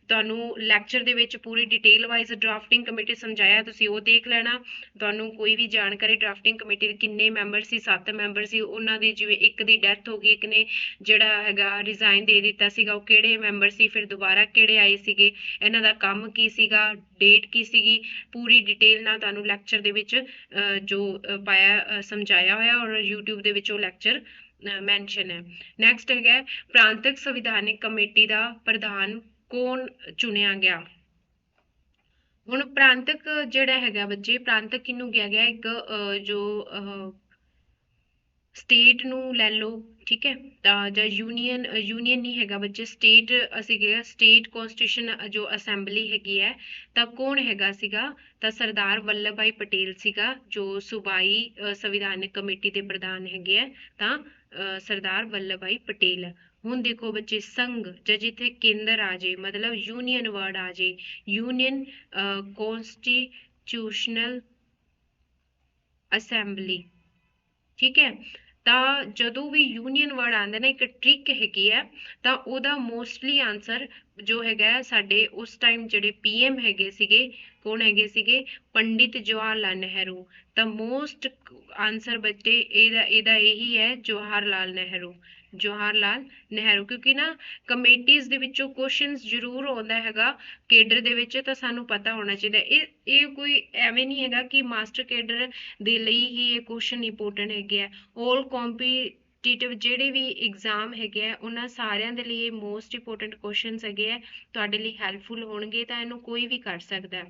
ਤੁਹਾਨੂੰ ਲੈਕਚਰ ਦੇ ਵਿੱਚ ਪੂਰੀ ਡਿਟੇਲ ਵਾਈਜ਼ ਡਰਾਫਟਿੰਗ ਕਮੇਟੀ ਸਮਝਾਇਆ, ਤੁਸੀਂ ਉਹ ਦੇਖ ਲੈਣਾ। ਤੁਹਾਨੂੰ ਕੋਈ ਵੀ ਜਾਣਕਾਰੀ ਡਰਾਫਟਿੰਗ ਕਮੇਟੀ ਦੇ ਕਿੰਨੇ ਮੈਂਬਰ ਸੀ? 7 ਮੈਂਬਰ ਸੀ। ਉਹਨਾਂ ਦੀ ਜਿਵੇਂ ਇੱਕ ਦੀ ਡੈਥ ਹੋ ਗਈ, ਇੱਕ ਨੇ ਜਿਹੜਾ ਹੈਗਾ ਰਿਜ਼ਾਈਨ ਦੇ ਦਿੱਤਾ ਸੀਗਾ, ਉਹ ਕਿਹੜੇ ਮੈਂਬਰ ਸੀ, ਫਿਰ ਦੁਬਾਰਾ ਕਿਹੜੇ ਆਏ ਸੀਗੇ, ਇਹਨਾਂ ਦਾ ਕੰਮ ਕੀ ਸੀਗਾ, ਡੇਟ ਕੀ ਸੀਗੀ, ਪੂਰੀ ਡਿਟੇਲ ਨਾਲ ਤੁਹਾਨੂੰ ਲੈਕਚਰ ਦੇ ਵਿੱਚ ਜੋ ਪਾਇਆ ਸਮਝਾਇਆ ਹੋਇਆ ਔਰ YouTube ਦੇ ਵਿੱਚ ਉਹ ਲੈਕਚਰ ਮੈਂਸ਼ਨ ਹੈ। ਨੈਕਸਟ ਹੈਗਾ ਪ੍ਰਾਂਤਕ ਸੰਵਿਧਾਨਿਕ ਕਮੇਟੀ ਦਾ ਪ੍ਰਧਾਨ ਕੌਣ ਚੁਣਿਆ ਗਿਆ? ਹੁਣ ਪ੍ਰਾਂਤਕ ਜਿਹੜਾ ਹੈਗਾ ਬੱਚੇ, ਪ੍ਰਾਂਤਕ ਕਿਹਨੂੰ ਕਿਹਾ ਗਿਆ? ਇੱਕ ਜੋ ਸਟੇਟ ਨੂੰ ਲੈ ਲਓ, ਠੀਕ ਹੈ, ਤਾਂ ਜਾਂ ਯੂਨੀਅਨ ਨਹੀਂ ਹੈਗਾ ਬੱਚੇ, ਸਟੇਟ ਅਸੀਂ ਕਿਹਾ ਸਟੇਟ ਕੌਂਸਟੀਟਿਊਸ਼ਨ ਜੋ ਅਸੈਂਬਲੀ ਹੈਗੀ ਹੈ, ਤਾਂ ਕੌਣ ਹੈਗਾ ਸੀਗਾ? ਤਾਂ ਸਰਦਾਰ ਵੱਲਭ ਭਾਈ ਪਟੇਲ ਸੀਗਾ ਜੋ ਸੂਬਾਈ ਸੰਵਿਧਾਨਿਕ ਕਮੇਟੀ ਦੇ ਪ੍ਰਧਾਨ ਹੈਗੇ ਆ, ਤਾਂ ਸਰਦਾਰ ਵੱਲਭ ਭਾਈ ਪਟੇਲ। ਹੁਣ ਦੇਖੋ ਬੱਚੇ ਸੰਘ ਜਾਂ ਜਿੱਥੇ ਕੇਂਦਰ ਆ ਜੇ, ਮਤਲਬ ਯੂਨੀਅਨ ਵਰਡ ਆ ਜੇ, ਯੂਨੀਅਨ ਕੌਂਸਟੀਟਿਊਸ਼ਨਲ ਅਸੈਂਬਲੀ, ਠੀਕ ਹੈ। ਤਾਂ ਜਦੋਂ ਵੀ ਯੂਨੀਅਨ ਵਰਡ ਆਉਂਦਾ ਨਾ, ਇੱਕ ਟ੍ਰਿਕ ਹੈਗੀ ਹੈ, ਤਾਂ ਉਹਦਾ ਮੋਸਟਲੀ ਆਂਸਰ ਜੋ ਹੈਗਾ ਸਾਡੇ ਉਸ ਟਾਈਮ ਜਿਹੜੇ ਪੀਐਮ ਹੈਗੇ ਸੀਗੇ, ਕੌਣ ਹੈਗੇ ਸੀਗੇ, ਪੰਡਿਤ ਜਵਾਹਰ ਲਾਲ ਨਹਿਰੂ। ਤਾਂ ਮੋਸਟ ਆਂਸਰ ਬੱਚੇ ਇਹਦਾ ਇਹੀ ਹੈ, ਜਵਾਹਰ ਲਾਲ ਨਹਿਰੂ, ਜਵਾਹਰ ਲਾਲ ਨਹਿਰੂ। ਕਿਉਂਕਿ ਨਾ ਕਮੇਟੀਜ਼ ਦੇ ਵਿੱਚੋਂ ਕੁਐਸਚਨਸ ਜ਼ਰੂਰ ਆਉਂਦਾ ਹੈਗਾ ਕੇਡਰ ਦੇ ਵਿੱਚ, ਤਾਂ ਸਾਨੂੰ ਪਤਾ ਹੋਣਾ ਚਾਹੀਦਾ। ਇਹ ਕੋਈ ਐਵੇਂ ਨਹੀਂ ਹੈਗਾ ਕਿ ਮਾਸਟਰ ਕੇਡਰ ਦੇ ਲਈ ਹੀ ਇਹ ਕੁਐਸਚਨ ਇੰਪੋਰਟੈਂਟ ਹੈਗੇ ਆ। ਆਲ ਕੰਪੀਟੀਟਿਵ ਜਿਹੜੇ ਵੀ ਐਗਜ਼ਾਮ ਹੈਗੇ ਆ, ਉਹਨਾਂ ਸਾਰਿਆਂ ਦੇ ਲਈ ਇਹ ਮੋਸਟ ਇੰਪੋਰਟੈਂਟ ਕੁਐਸਚਨਸ ਹੈਗੇ ਆ, ਤੁਹਾਡੇ ਲਈ ਹੈਲਪਫੁਲ ਹੋਣਗੇ, ਤਾਂ ਇਹਨੂੰ ਕੋਈ ਵੀ ਕਰ ਸਕਦਾ।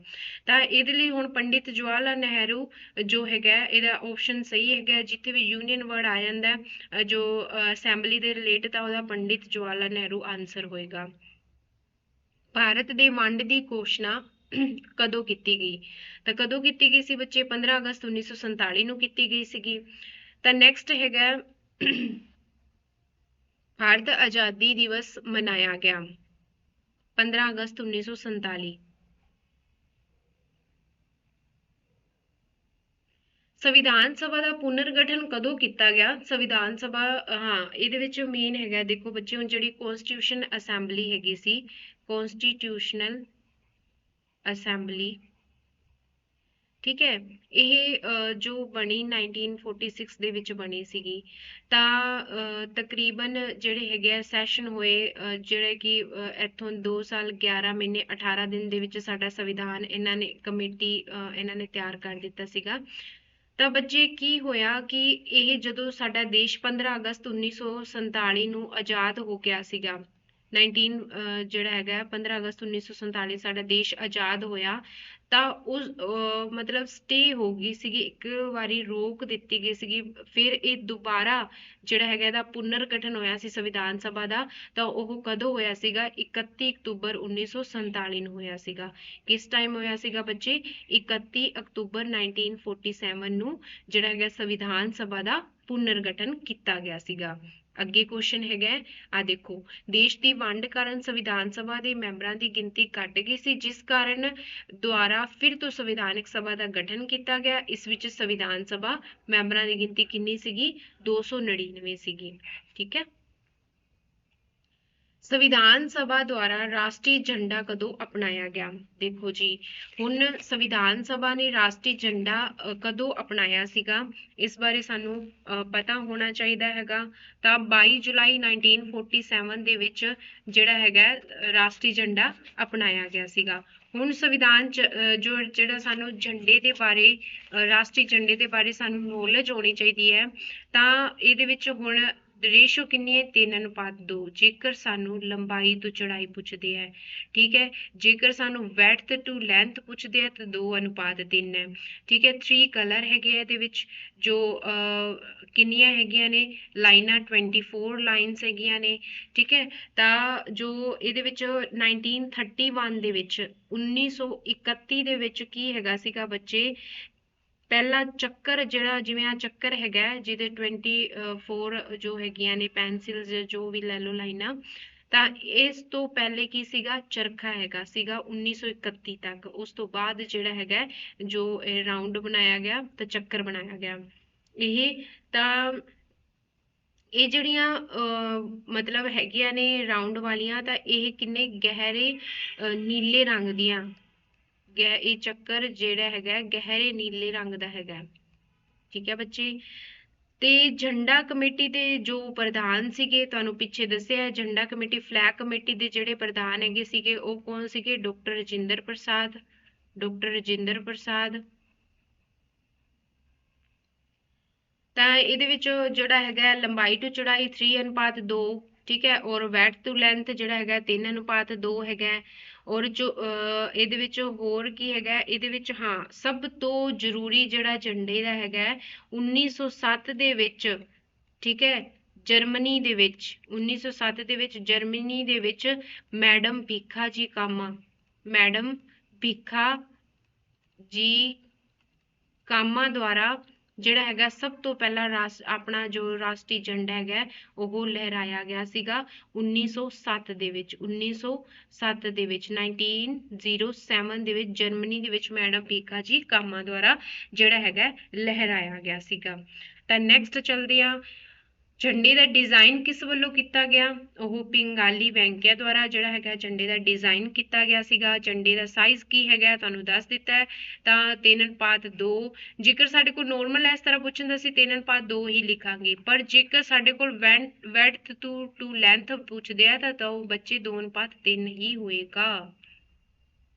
ਤਾਂ ਇਹਦੇ ਲਈ ਹੁਣ ਪੰਡਿਤ ਜਵਾਹਰ ਲਾਲ ਨਹਿਰੂ ਜੋ ਹੈਗਾ ਇਹਦਾ ਆਪਸ਼ਨ ਸਹੀ ਹੈਗਾ। ਜਿੱਥੇ ਵੀ ਯੂਨੀਅਨ ਵਰਡ ਆ ਜਾਂਦਾ ਜੋ ਅਸੈਂਬਲੀ ਦੇ ਰਿਲੇਟ, ਤਾਂ ਉਹਦਾ ਪੰਡਿਤ ਜਵਾਹਰ ਲਾਲ ਨਹਿਰੂ ਆਂਸਰ ਹੋਏਗਾ। ਭਾਰਤ ਦੇ ਵੰਡ ਦੀ ਘੋਸ਼ਣਾ ਕਦੋਂ ਕੀਤੀ ਗਈ? ਤਾਂ ਕਦੋਂ ਕੀਤੀ ਗਈ ਸੀ ਬੱਚੇ? 15 ਅਗਸਤ 1947 ਨੂੰ ਕੀਤੀ ਗਈ ਸੀਗੀ। ਤਾਂ ਨੈਕਸਟ ਹੈਗਾ ਭਾਰਤ ਆਜ਼ਾਦੀ ਦਿਵਸ ਮਨਾਇਆ ਗਿਆ 15 ਅਗਸਤ 1947। ਸੰਵਿਧਾਨ ਸਭਾ ਦਾ ਪੁਨਰਗਠਨ ਕਦੋਂ ਕੀਤਾ ਗਿਆ? ਸੰਵਿਧਾਨ ਸਭਾ, ਹਾਂ ਇਹਦੇ ਵਿੱਚ ਮੇਨ ਹੈਗਾ, ਦੇਖੋ ਬੱਚੇ, ਹੁਣ ਜਿਹੜੀ ਕੌਂਸਟੀਟਿਊਸ਼ਨ ਅਸੈਂਬਲੀ ਹੈਗੀ ਸੀ, ਕੌਂਸਟੀਟਿਊਸ਼ਨਲ ਅਸੈਂਬਲੀ, ਠੀਕ ਹੈ, ਇਹ ਜੋ ਬਣੀ 1946 ਦੇ ਵਿੱਚ ਬਣੀ ਸੀਗੀ। ਤਾਂ ਤਕਰੀਬਨ ਜਿਹੜੇ ਹੈਗੇ ਆ ਸੈਸ਼ਨ ਹੋਏ, ਜਿਹੜੇ ਕਿ ਇੱਥੋਂ 2 ਸਾਲ 11 ਮਹੀਨੇ 18 ਦਿਨ ਦੇ ਵਿੱਚ ਸਾਡਾ ਸੰਵਿਧਾਨ ਇਹਨਾਂ ਨੇ ਕਮੇਟੀ ਇਹਨਾਂ ਨੇ ਤਿਆਰ ਕਰ ਦਿੱਤਾ ਸੀਗਾ। ਤਾਂ ਬੱਚੇ ਕੀ ਹੋਇਆ ਕਿ ਇਹ ਜਦੋਂ ਸਾਡਾ ਦੇਸ਼ 15 ਅਗਸਤ 1947 ਨੂੰ ਆਜ਼ਾਦ ਹੋ ਗਿਆ ਸੀਗਾ, 19 ਜਿਹੜਾ ਹੈਗਾ 15 ਅਗਸਤ 1947 ਸਾਡਾ ਦੇਸ਼ ਆਜ਼ਾਦ ਹੋਇਆ, ਤਾਂ ਉਸ ਮਤਲਬ ਸਟੇ ਹੋ ਗਈ ਸੀਗੀ, ਇੱਕ ਵਾਰੀ ਰੋਕ ਦਿੱਤੀ ਗਈ ਸੀਗੀ। ਫਿਰ ਇਹ ਦੁਬਾਰਾ ਜਿਹੜਾ ਹੈਗਾ ਇਹਦਾ ਪੁਨਰਗਠਨ ਹੋਇਆ ਸੀ ਸੰਵਿਧਾਨ ਸਭਾ ਦਾ। ਤਾਂ ਉਹ ਕਦੋਂ ਹੋਇਆ ਸੀਗਾ? 31 ਅਕਤੂਬਰ 1947 ਨੂੰ ਹੋਇਆ ਸੀਗਾ। ਕਿਸ ਟਾਈਮ ਹੋਇਆ ਸੀਗਾ ਬੱਚੇ? 31 ਅਕਤੂਬਰ 1947 ਨੂੰ ਜਿਹੜਾ ਹੈਗਾ ਸੰਵਿਧਾਨ ਸਭਾ ਦਾ ਪੁਨਰਗਠਨ ਕੀਤਾ ਗਿਆ ਸੀਗਾ। ਅੱਗੇ ਕੁਐਸਚਨ ਹੈਗਾ, ਆ ਦੇਖੋ, ਦੇਸ਼ ਦੀ ਵੰਡ ਕਾਰਨ ਸੰਵਿਧਾਨ ਸਭਾ ਦੇ ਮੈਂਬਰਾਂ ਦੀ ਗਿਣਤੀ ਘਟ ਗਈ ਸੀ, ਜਿਸ ਕਾਰਨ ਦੁਆਰਾ ਫਿਰ ਤੋਂ ਸੰਵਿਧਾਨਕ ਸਭਾ ਦਾ ਗਠਨ ਕੀਤਾ ਗਿਆ। ਇਸ ਵਿੱਚ ਸੰਵਿਧਾਨ ਸਭਾ ਮੈਂਬਰਾਂ ਦੀ ਗਿਣਤੀ ਕਿੰਨੀ ਸੀਗੀ? 299 ਸੀਗੀ। ਠੀਕ ਹੈ। ਸੰਵਿਧਾਨ ਸਭਾ ਦੁਆਰਾ ਰਾਸ਼ਟਰੀ ਝੰਡਾ ਕਦੋਂ ਅਪਣਾਇਆ ਗਿਆ? ਦੇਖੋ ਜੀ, ਹੁਣ ਸੰਵਿਧਾਨ ਸਭਾ ਨੇ ਰਾਸ਼ਟਰੀ ਝੰਡਾ ਕਦੋਂ ਅਪਣਾਇਆ ਸੀਗਾ, ਇਸ ਬਾਰੇ ਸਾਨੂੰ ਪਤਾ ਹੋਣਾ ਚਾਹੀਦਾ ਹੈਗਾ। ਤਾਂ 22 ਜੁਲਾਈ 1947 ਦੇ ਵਿੱਚ ਜਿਹੜਾ ਹੈਗਾ ਰਾਸ਼ਟਰੀ ਝੰਡਾ ਅਪਣਾਇਆ ਗਿਆ ਸੀਗਾ। ਹੁਣ ਸੰਵਿਧਾਨ ਜਿਹੜਾ ਸਾਨੂੰ ਝੰਡੇ ਦੇ ਬਾਰੇ, ਰਾਸ਼ਟਰੀ ਝੰਡੇ ਦੇ ਬਾਰੇ ਸਾਨੂੰ ਨੌਲੇਜ ਹੋਣੀ ਚਾਹੀਦੀ ਹੈ। ਤਾਂ ਇਹਦੇ ਵਿੱਚ ਹੁਣ ਰੇਸ਼ੋ ਕਿੰਨੀ ਹੈ? 3:2। ਜੇਕਰ ਸਾਨੂੰ ਲੰਬਾਈ ਤੋਂ ਚੌੜਾਈ ਪੁੱਛਦੇ ਹੈ, ਠੀਕ ਹੈ, ਜੇਕਰ ਸਾਨੂੰ ਵੈਡਥ ਟੂ ਲੈਂਥ ਪੁੱਛਦੇ ਆ ਤਾਂ 2:3 ਹੈ। ਠੀਕ ਹੈ। 3 ਕਲਰ ਹੈਗੇ ਆ ਇਹਦੇ ਵਿੱਚ, ਜੋ ਕਿੰਨੀਆਂ ਹੈਗੀਆਂ ਨੇ ਲਾਈਨਾਂ? 24 ਲਾਈਨਸ ਹੈਗੀਆਂ ਨੇ। ਠੀਕ ਹੈ। ਤਾਂ ਜੋ ਇਹਦੇ ਵਿੱਚ 1931 ਦੇ ਵਿੱਚ, 1931 ਦੇ ਵਿੱਚ ਕੀ ਹੈਗਾ ਸੀਗਾ ਬੱਚੇ, ਪਹਿਲਾ ਚੱਕਰ ਜਿਹੜਾ, ਜਿਵੇਂ ਆ ਚੱਕਰ ਹੈਗਾ ਜਿਹਦੇ 24 ਜੋ ਹੈਗੀਆਂ ਨੇ ਪੈਨਸਿਲਸ, ਜੋ ਵੀ ਲੈ ਲਓ ਲਾਈਨਾਂ, ਤਾਂ ਇਸ ਤੋਂ ਪਹਿਲੇ ਕੀ ਸੀਗਾ? ਚਰਖਾ ਹੈਗਾ ਸੀਗਾ 1931 ਤੱਕ। ਉਸ ਤੋਂ ਬਾਅਦ ਜਿਹੜਾ ਹੈਗਾ ਜੋ ਰਾਉਂਡ ਬਣਾਇਆ ਗਿਆ ਤਾਂ ਚੱਕਰ ਬਣਾਇਆ ਗਿਆ। ਇਹ ਤਾਂ ਇਹ ਜਿਹੜੀਆਂ ਮਤਲਬ ਹੈਗੀਆਂ ਨੇ ਰਾਉਂਡ ਵਾਲੀਆਂ, ਤਾਂ ਇਹ ਕਿੰਨੇ ਗਹਿਰੇ ਨੀਲੇ ਰੰਗ ਦੀਆਂ, ਇਹ ਚੱਕਰ ਜਿਹੜਾ ਹੈਗਾ ਗਹਿਰੇ ਨੀਲੇ ਰੰਗ ਦਾ ਹੈਗਾ। ਠੀਕ ਹੈ ਬੱਚੇ। ਤੇ ਝੰਡਾ ਕਮੇਟੀ ਦੇ ਜੋ ਪ੍ਰਧਾਨ ਸੀਗੇ, ਤੁਹਾਨੂੰ ਪਿੱਛੇ ਦੱਸਿਆ, ਝੰਡਾ ਕਮੇਟੀ ਫਲੈਗ ਕਮੇਟੀ ਦੇ ਜਿਹੜੇ ਪ੍ਰਧਾਨ ਹੈਗੇ ਸੀਗੇ ਉਹ ਕੌਣ ਸੀਗੇ? ਡਾਕਟਰ ਰਜਿੰਦਰ ਪ੍ਰਸਾਦ, ਡਾਕਟਰ ਰਜਿੰਦਰ ਪ੍ਰਸਾਦ। ਤਾਂ ਇਹਦੇ ਵਿੱਚ ਜਿਹੜਾ ਹੈਗਾ ਲੰਬਾਈ ਟੂ ਚੌੜਾਈ 3:2, ਠੀਕ ਹੈ, ਔਰ ਵੈਡਥ ਟੂ ਲੈਂਥ ਜਿਹੜਾ ਹੈਗਾ 3:2 ਹੈਗਾ। ਔਰ ਜੋ ਇਹਦੇ ਵਿੱਚ ਹੋਰ ਕੀ ਹੈਗਾ ਇਹਦੇ ਵਿੱਚ, ਹਾਂ, ਸਭ ਤੋਂ ਜ਼ਰੂਰੀ ਜਿਹੜਾ ਝੰਡੇ ਦਾ ਹੈਗਾ 1907 ਦੇ ਵਿੱਚ, ਠੀਕ ਹੈ, ਜਰਮਨੀ ਦੇ ਵਿੱਚ, 1907 ਦੇ ਵਿੱਚ ਜਰਮਨੀ ਦੇ ਵਿੱਚ ਮੈਡਮ ਭੀਖਾ ਜੀ ਕਾਮਾ, ਮੈਡਮ ਭੀਖਾ ਜੀ ਕਾਮਾ ਦੁਆਰਾ ਜਿਹੜਾ ਹੈਗਾ ਸਭ ਤੋਂ ਪਹਿਲਾਂ ਆਪਣਾ ਜੋ ਰਾਸ਼ਟਰੀ ਝੰਡਾ ਹੈਗਾ ਉਹ ਲਹਿਰਾਇਆ ਗਿਆ ਸੀਗਾ 1907 ਦੇ ਵਿੱਚ, 1907 ਦੇ ਵਿੱਚ, 1907 ਦੇ ਵਿੱਚ ਜਰਮਨੀ ਦੇ ਵਿੱਚ ਮੈਡਮ ਭੀਖਾ ਜੀ ਕਾਮਾ ਦੁਆਰਾ ਜਿਹੜਾ ਹੈਗਾ ਲਹਿਰਾਇਆ ਗਿਆ ਸੀਗਾ। ਤਾਂ ਨੈਕਸਟ ਚੱਲਦੇ ਆ, ਝੰਡੇ ਦਾ ਡਿਜ਼ਾਈਨ ਕਿਸ ਵੱਲੋਂ ਕੀਤਾ ਗਿਆ? ਉਹ ਪਿੰਗਾਲੀ ਵੈਂਕਿਆ ਦੁਆਰਾ ਜਿਹੜਾ ਹੈਗਾ ਝੰਡੇ ਦਾ ਡਿਜ਼ਾਈਨ ਕੀਤਾ ਗਿਆ ਸੀਗਾ। ਝੰਡੇ ਦਾ ਸਾਈਜ਼ ਕੀ ਹੈਗਾ ਤੁਹਾਨੂੰ ਦੱਸ ਦਿੱਤਾ ਹੈ, ਤਾਂ 3:2। ਜੇਕਰ ਸਾਡੇ ਕੋਲ ਨੋਰਮਲ ਇਸ ਤਰ੍ਹਾਂ ਪੁੱਛਣ ਦਾ ਅਸੀਂ 3:2 ਹੀ ਲਿਖਾਂਗੇ, ਪਰ ਜੇਕਰ ਸਾਡੇ ਕੋਲ ਵੈਡਥ ਟੂ ਲੈਂਥ ਪੁੱਛਦੇ ਆ ਤਾਂ ਉਹ ਬੱਚੇ 2:3 ਹੀ ਹੋਏਗਾ।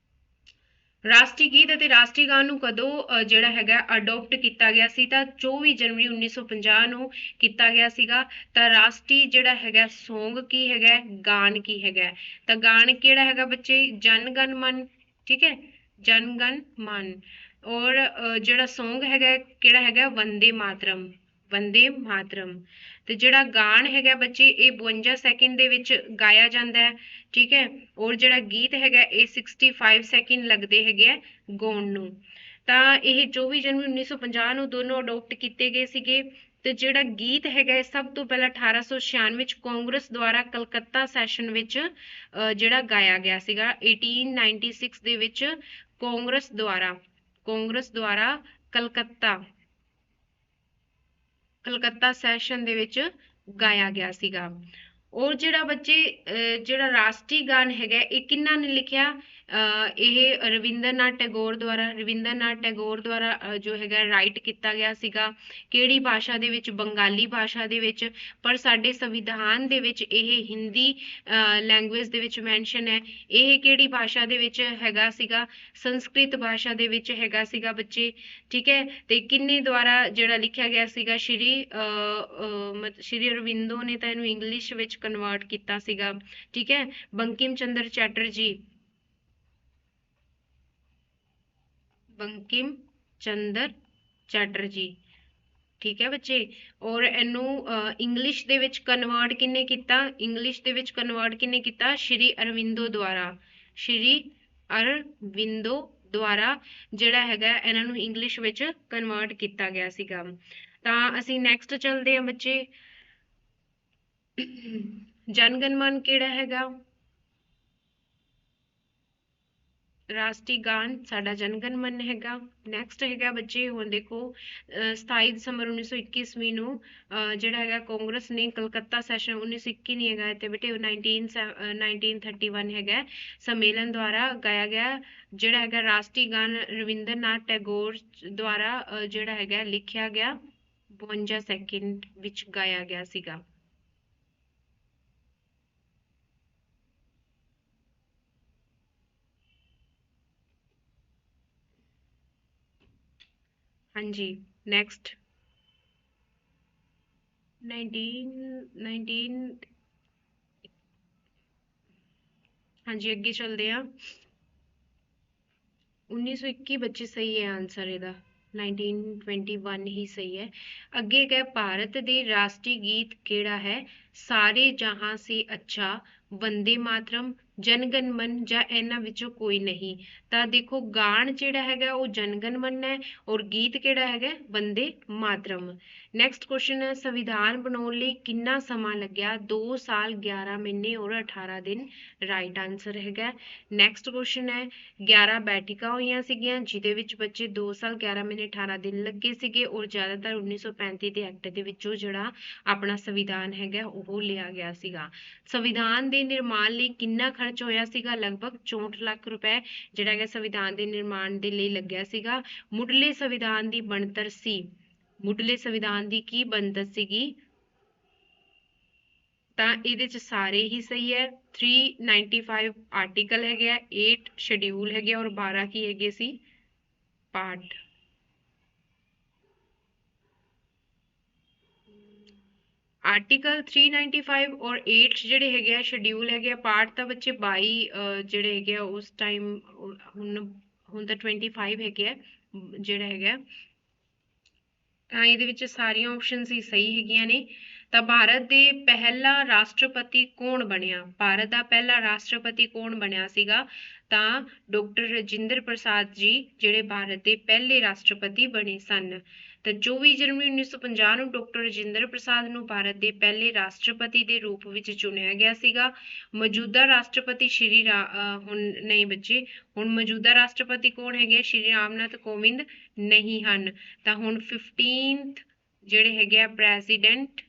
ਰਾਸ਼ਟਰੀ ਗੀਤ ਅਤੇ ਰਾਸ਼ਟਰੀ ਗਾਨ ਨੂੰ ਕਦੋਂ ਜਿਹੜਾ ਹੈਗਾ ਅਡੋਪਟ ਕੀਤਾ ਗਿਆ ਸੀ? ਤਾਂ 24 ਜਨਵਰੀ 1950 ਨੂੰ ਕੀਤਾ ਗਿਆ ਸੀਗਾ। ਤਾਂ ਰਾਸ਼ਟਰੀ ਜਿਹੜਾ ਹੈਗਾ ਸੌਂਗ ਕੀ ਹੈਗਾ, ਗਾਨ ਕੀ ਹੈਗਾ? ਤਾਂ ਗਾਨ ਕਿਹੜਾ ਹੈਗਾ ਬੱਚੇ? ਜਨ ਗਣ ਮਨ, ਠੀਕ ਹੈ, ਜਨ ਗਣ ਮਨ। ਔਰ ਜਿਹੜਾ ਸੌਂਗ ਹੈਗਾ ਕਿਹੜਾ ਹੈਗਾ? ਵੰਦੇ ਮਾਤਰਮ, ਵੰਦੇ ਮਾਤਰਮ। ਤੇ ਜਿਹੜਾ ਗਾਨ ਹੈਗਾ ਬੱਚੇ ਇਹ 52 ਸੈਕਿੰਡ ਦੇ ਵਿੱਚ ਗਾਇਆ ਜਾਂਦਾ ਹੈ, ਠੀਕ ਹੈ। ਔਰ ਜਿਹੜਾ ਗੀਤ ਹੈਗਾ ਇਹ 65 ਸੈਕਿੰਡ ਲੱਗਦੇ ਹੈਗੇ ਆ ਗਾਉਣ ਨੂੰ। ਤਾਂ ਇਹ 24 ਜਨਵਰੀ 1950 ਨੂੰ ਦੋਨੋਂ ਅਡੋਪਟ ਕੀਤੇ ਗਏ ਸੀਗੇ। ਤੇ ਜਿਹੜਾ ਗੀਤ ਹੈਗਾ ਇਹ ਸਭ ਤੋਂ ਪਹਿਲਾਂ 1896 ਵਿੱਚ ਕਾਂਗਰਸ ਦੁਆਰਾ ਕਲਕੱਤਾ ਸੈਸ਼ਨ ਵਿੱਚ ਜਿਹੜਾ ਗਾਇਆ ਗਿਆ ਸੀਗਾ। 1896 ਦੇ ਵਿੱਚ ਕਾਂਗਰਸ ਦੁਆਰਾ ਕਲਕੱਤਾ ਸੈਸ਼ਨ ਦੇ ਵਿੱਚ ਗਾਇਆ ਗਿਆ ਸੀਗਾ। ਔਰ ਜਿਹੜਾ ਬੱਚੇ ਜਿਹੜਾ ਰਾਸ਼ਟਰੀ ਗਾਨ ਹੈਗਾ ਇਹ ਕਿਹਨਾਂ ਨੇ ਲਿਖਿਆ? ਇਹ ਰਵਿੰਦਰਨਾਥ ਟੈਗੋਰ ਦੁਆਰਾ ਜੋ ਹੈਗਾ ਰਾਈਟ ਕੀਤਾ ਗਿਆ ਸੀਗਾ। ਕਿਹੜੀ ਭਾਸ਼ਾ ਦੇ ਵਿੱਚ? ਬੰਗਾਲੀ ਭਾਸ਼ਾ ਦੇ ਵਿੱਚ। ਪਰ ਸਾਡੇ ਸੰਵਿਧਾਨ ਦੇ ਵਿੱਚ ਇਹ ਹਿੰਦੀ ਲੈਂਗੁਏਜ ਦੇ ਵਿੱਚ ਮੈਂਸ਼ਨ ਹੈ। ਇਹ ਕਿਹੜੀ ਭਾਸ਼ਾ ਦੇ ਵਿੱਚ ਹੈਗਾ ਸੀਗਾ? ਸੰਸਕ੍ਰਿਤ ਭਾਸ਼ਾ ਦੇ ਵਿੱਚ ਹੈਗਾ ਸੀਗਾ ਬੱਚੇ, ਠੀਕ ਹੈ। ਤੇ ਕਿੰਨੇ ਦੁਆਰਾ ਜਿਹੜਾ ਲਿਖਿਆ ਗਿਆ ਸੀਗਾ? ਸ਼੍ਰੀ ਅਰਵਿੰਦੋ ਨੇ ਤਾਂ ਇਹਨੂੰ ਇੰਗਲਿਸ਼ ਵਿੱਚ ਕਨਵਰਟ ਕੀਤਾ ਸੀਗਾ, ਠੀਕ ਹੈ। ਬੰਕਿਮ ਚੰਦਰ ਚੈਟਰਜੀ, ਠੀਕ ਹੈ ਬੱਚੇ। ਔਰ ਇਹਨੂੰ ਇੰਗਲਿਸ਼ ਦੇ ਵਿੱਚ ਕਨਵਰਟ ਕਿਹਨੇ ਕੀਤਾ? ਸ਼੍ਰੀ ਅਰਵਿੰਦੋ ਦੁਆਰਾ ਜਿਹੜਾ ਹੈਗਾ ਇਹਨਾਂ ਨੂੰ ਇੰਗਲਿਸ਼ ਵਿੱਚ ਕਨਵਰਟ ਕੀਤਾ ਗਿਆ ਸੀਗਾ। ਤਾਂ ਅਸੀਂ ਨੈਕਸਟ ਚੱਲਦੇ ਹਾਂ ਬੱਚੇ। ਜਨ ਗਣ ਮਨ ਕਿਹੜਾ ਹੈਗਾ? ਰਾਸ਼ਟਰੀ ਗਾਨ ਸਾਡਾ ਜਨ ਗਣ ਮਨ ਹੈਗਾ। ਨੈਕਸਟ ਹੈਗਾ ਬੱਚੇ, ਹੁਣ ਦੇਖੋ 27 ਦਸੰਬਰ 1921 ਨੂੰ ਜਿਹੜਾ ਹੈਗਾ ਕਾਂਗਰਸ ਨੇ ਕਲਕੱਤਾ ਸੈਸ਼ਨ 1921 ਨਹੀਂ ਹੈਗਾ ਇੱਥੇ ਬੇਟੇ, 1931 ਹੈਗਾ, ਸੰਮੇਲਨ ਦੁਆਰਾ ਗਾਇਆ ਗਿਆ ਜਿਹੜਾ ਹੈਗਾ ਰਾਸ਼ਟਰੀ ਗਾਨ ਰਵਿੰਦਰਨਾਥ ਟੈਗੋਰ ਦੁਆਰਾ ਜਿਹੜਾ ਹੈਗਾ ਲਿਖਿਆ ਗਿਆ 52 ਸੈਕਿੰਡ ਵਿੱਚ ਗਾਇਆ ਗਿਆ ਸੀਗਾ। ਹਾਂਜੀ ਨੈਕਸਟ 19 ਹਾਂਜੀ ਅੱਗੇ ਚੱਲਦੇ ਆ। 1921 ਬੱਚੇ ਸਹੀ ਹੈ ਆਨਸਰ ਇਹਦਾ, 1921 ਹੀ ਸਹੀ ਹੈ। ਅੱਗੇ ਹੈ ਭਾਰਤ ਦੇ ਰਾਸ਼ਟਰੀ ਗੀਤ ਕਿਹੜਾ ਹੈ? ਸਾਰੇ ਜਹਾਂ ਸੇ ਅੱਛਾ, ਵੰਦੇ ਮਾਤਰਮ, ਜਨ ਗਣ ਮਨ ਜਾਂ ਇਹਨਾਂ ਵਿੱਚੋਂ ਕੋਈ ਨਹੀਂ। ਤਾਂ ਦੇਖੋ ਗਾਣ ਜਿਹੜਾ ਹੈਗਾ ਉਹ ਜਨ ਗਣ ਮਨ ਹੈ ਔਰ ਗੀਤ ਕਿਹੜਾ ਹੈਗਾ? ਵੰਦੇ ਮਾਤਰਮ। ਨੈਕਸਟ ਕੁਐਸਚਨ ਹੈ ਸੰਵਿਧਾਨ ਬਣਾਉਣ ਲਈ ਕਿੰਨਾ ਸਮਾਂ ਲੱਗਿਆ? 2 ਸਾਲ 11 ਮਹੀਨੇ ਔਰ 18 ਦਿਨ ਰਾਈਟ ਆਨਸਰ ਹੈਗਾ। ਨੈਕਸਟ ਕੁਐਸਚਨ ਹੈ 11 ਬੈਠਕਾਂ ਹੋਈਆਂ ਸੀਗੀਆਂ ਜਿਹਦੇ ਵਿੱਚ ਬੱਚੇ 2 ਸਾਲ 11 ਮਹੀਨੇ 18 ਦਿਨ ਲੱਗੇ ਸੀਗੇ ਔਰ ਜ਼ਿਆਦਾਤਰ 1935 ਦੇ ਐਕਟ ਦੇ ਵਿੱਚੋਂ ਜਿਹੜਾ ਆਪਣਾ ਸੰਵਿਧਾਨ ਹੈਗਾ ਉਹ ਲਿਆ ਗਿਆ ਸੀਗਾ। ਸੰਵਿਧਾਨ ਦੇ ਨਿਰਮਾਣ ਲਈ ਕਿੰਨਾ ਖਰਚ ਹੋਇਆ ਸੀਗਾ? ਲਗਭਗ 64 ਲੱਖ ਰੁਪਏ ਜਿਹੜਾ ਹੈਗਾ ਸੰਵਿਧਾਨ ਦੇ ਨਿਰਮਾਣ ਦੇ ਲਈ ਲੱਗਿਆ ਸੀਗਾ। ਮੁੱਢਲੇ ਸੰਵਿਧਾਨ ਦੀ ਬਣਤਰ ਕੀ ਬਣਤਰ ਸੀਗੀ? ਤਾਂ ਇਹਦੇ ਚ ਸਾਰੇ ਹੀ ਸਹੀ ਹੈ। 395 ਆਰਟੀਕਲ ਹੈਗੇ ਆ, 8 ਸ਼ਡਿਊਲ ਹੈਗੇ ਔਰ 12 ਕੀ ਹੈਗੇ ਸੀ? ਪਾਰਟ। ਆਰਟੀਕਲ 395 ਔਰ 8 ਜਿਹੜੇ ਹੈਗੇ ਆ ਸ਼ਡਿਊਲ ਹੈਗੇ ਆ, ਪਾਰਟ ਤਾਂ ਬੱਚੇ 22 ਜਿਹੜੇ ਹੈਗੇ ਆ ਉਸ ਟਾਈਮ, ਹੁਣ ਤਾਂ 25 ਹੈਗੇ ਆ ਜਿਹੜਾ ਹੈਗਾ। ਤਾਂ ਇਹਦੇ ਵਿੱਚ ਸਾਰੀਆਂ ਆਪਸ਼ਨਸ ਹੀ ਸਹੀ ਹੈਗੀਆਂ ਨੇ। ਤਾਂ ਭਾਰਤ ਦੇ ਪਹਿਲਾ ਰਾਸ਼ਟਰਪਤੀ ਕੌਣ ਬਣਿਆ? ਭਾਰਤ ਦਾ ਪਹਿਲਾ ਰਾਸ਼ਟਰਪਤੀ ਕੌਣ ਬਣਿਆ ਸੀਗਾ? ਤਾਂ ਡਾਕਟਰ ਰਾਜਿੰਦਰ ਪ੍ਰਸਾਦ ਜੀ ਜਿਹੜੇ ਭਾਰਤ ਦੇ ਪਹਿਲੇ ਰਾਸ਼ਟਰਪਤੀ ਬਣੇ ਸਨ। ਤਾਂ 24 ਜਨਵਰੀ 1950 ਨੂੰ ਡਾਕਟਰ ਰਾਜਿੰਦਰ ਪ੍ਰਸਾਦ ਨੂੰ ਭਾਰਤ ਦੇ ਪਹਿਲੇ ਰਾਸ਼ਟਰਪਤੀ ਦੇ ਰੂਪ ਵਿੱਚ ਚੁਣਿਆ ਗਿਆ ਸੀਗਾ। ਮੌਜੂਦਾ ਰਾਸ਼ਟਰਪਤੀ ਹੁਣ ਨਹੀਂ ਬੱਚੇ, ਹੁਣ ਮੌਜੂਦਾ ਰਾਸ਼ਟਰਪਤੀ ਕੌਣ ਹੈਗੇ? ਸ਼੍ਰੀ ਰਾਮਨਾਥ ਕੋਵਿੰਦ ਨਹੀਂ ਹਨ। ਤਾਂ ਹੁਣ 15th ਜਿਹੜੇ ਹੈਗੇ ਆ ਪ੍ਰੈਜ਼ੀਡੈਂਟ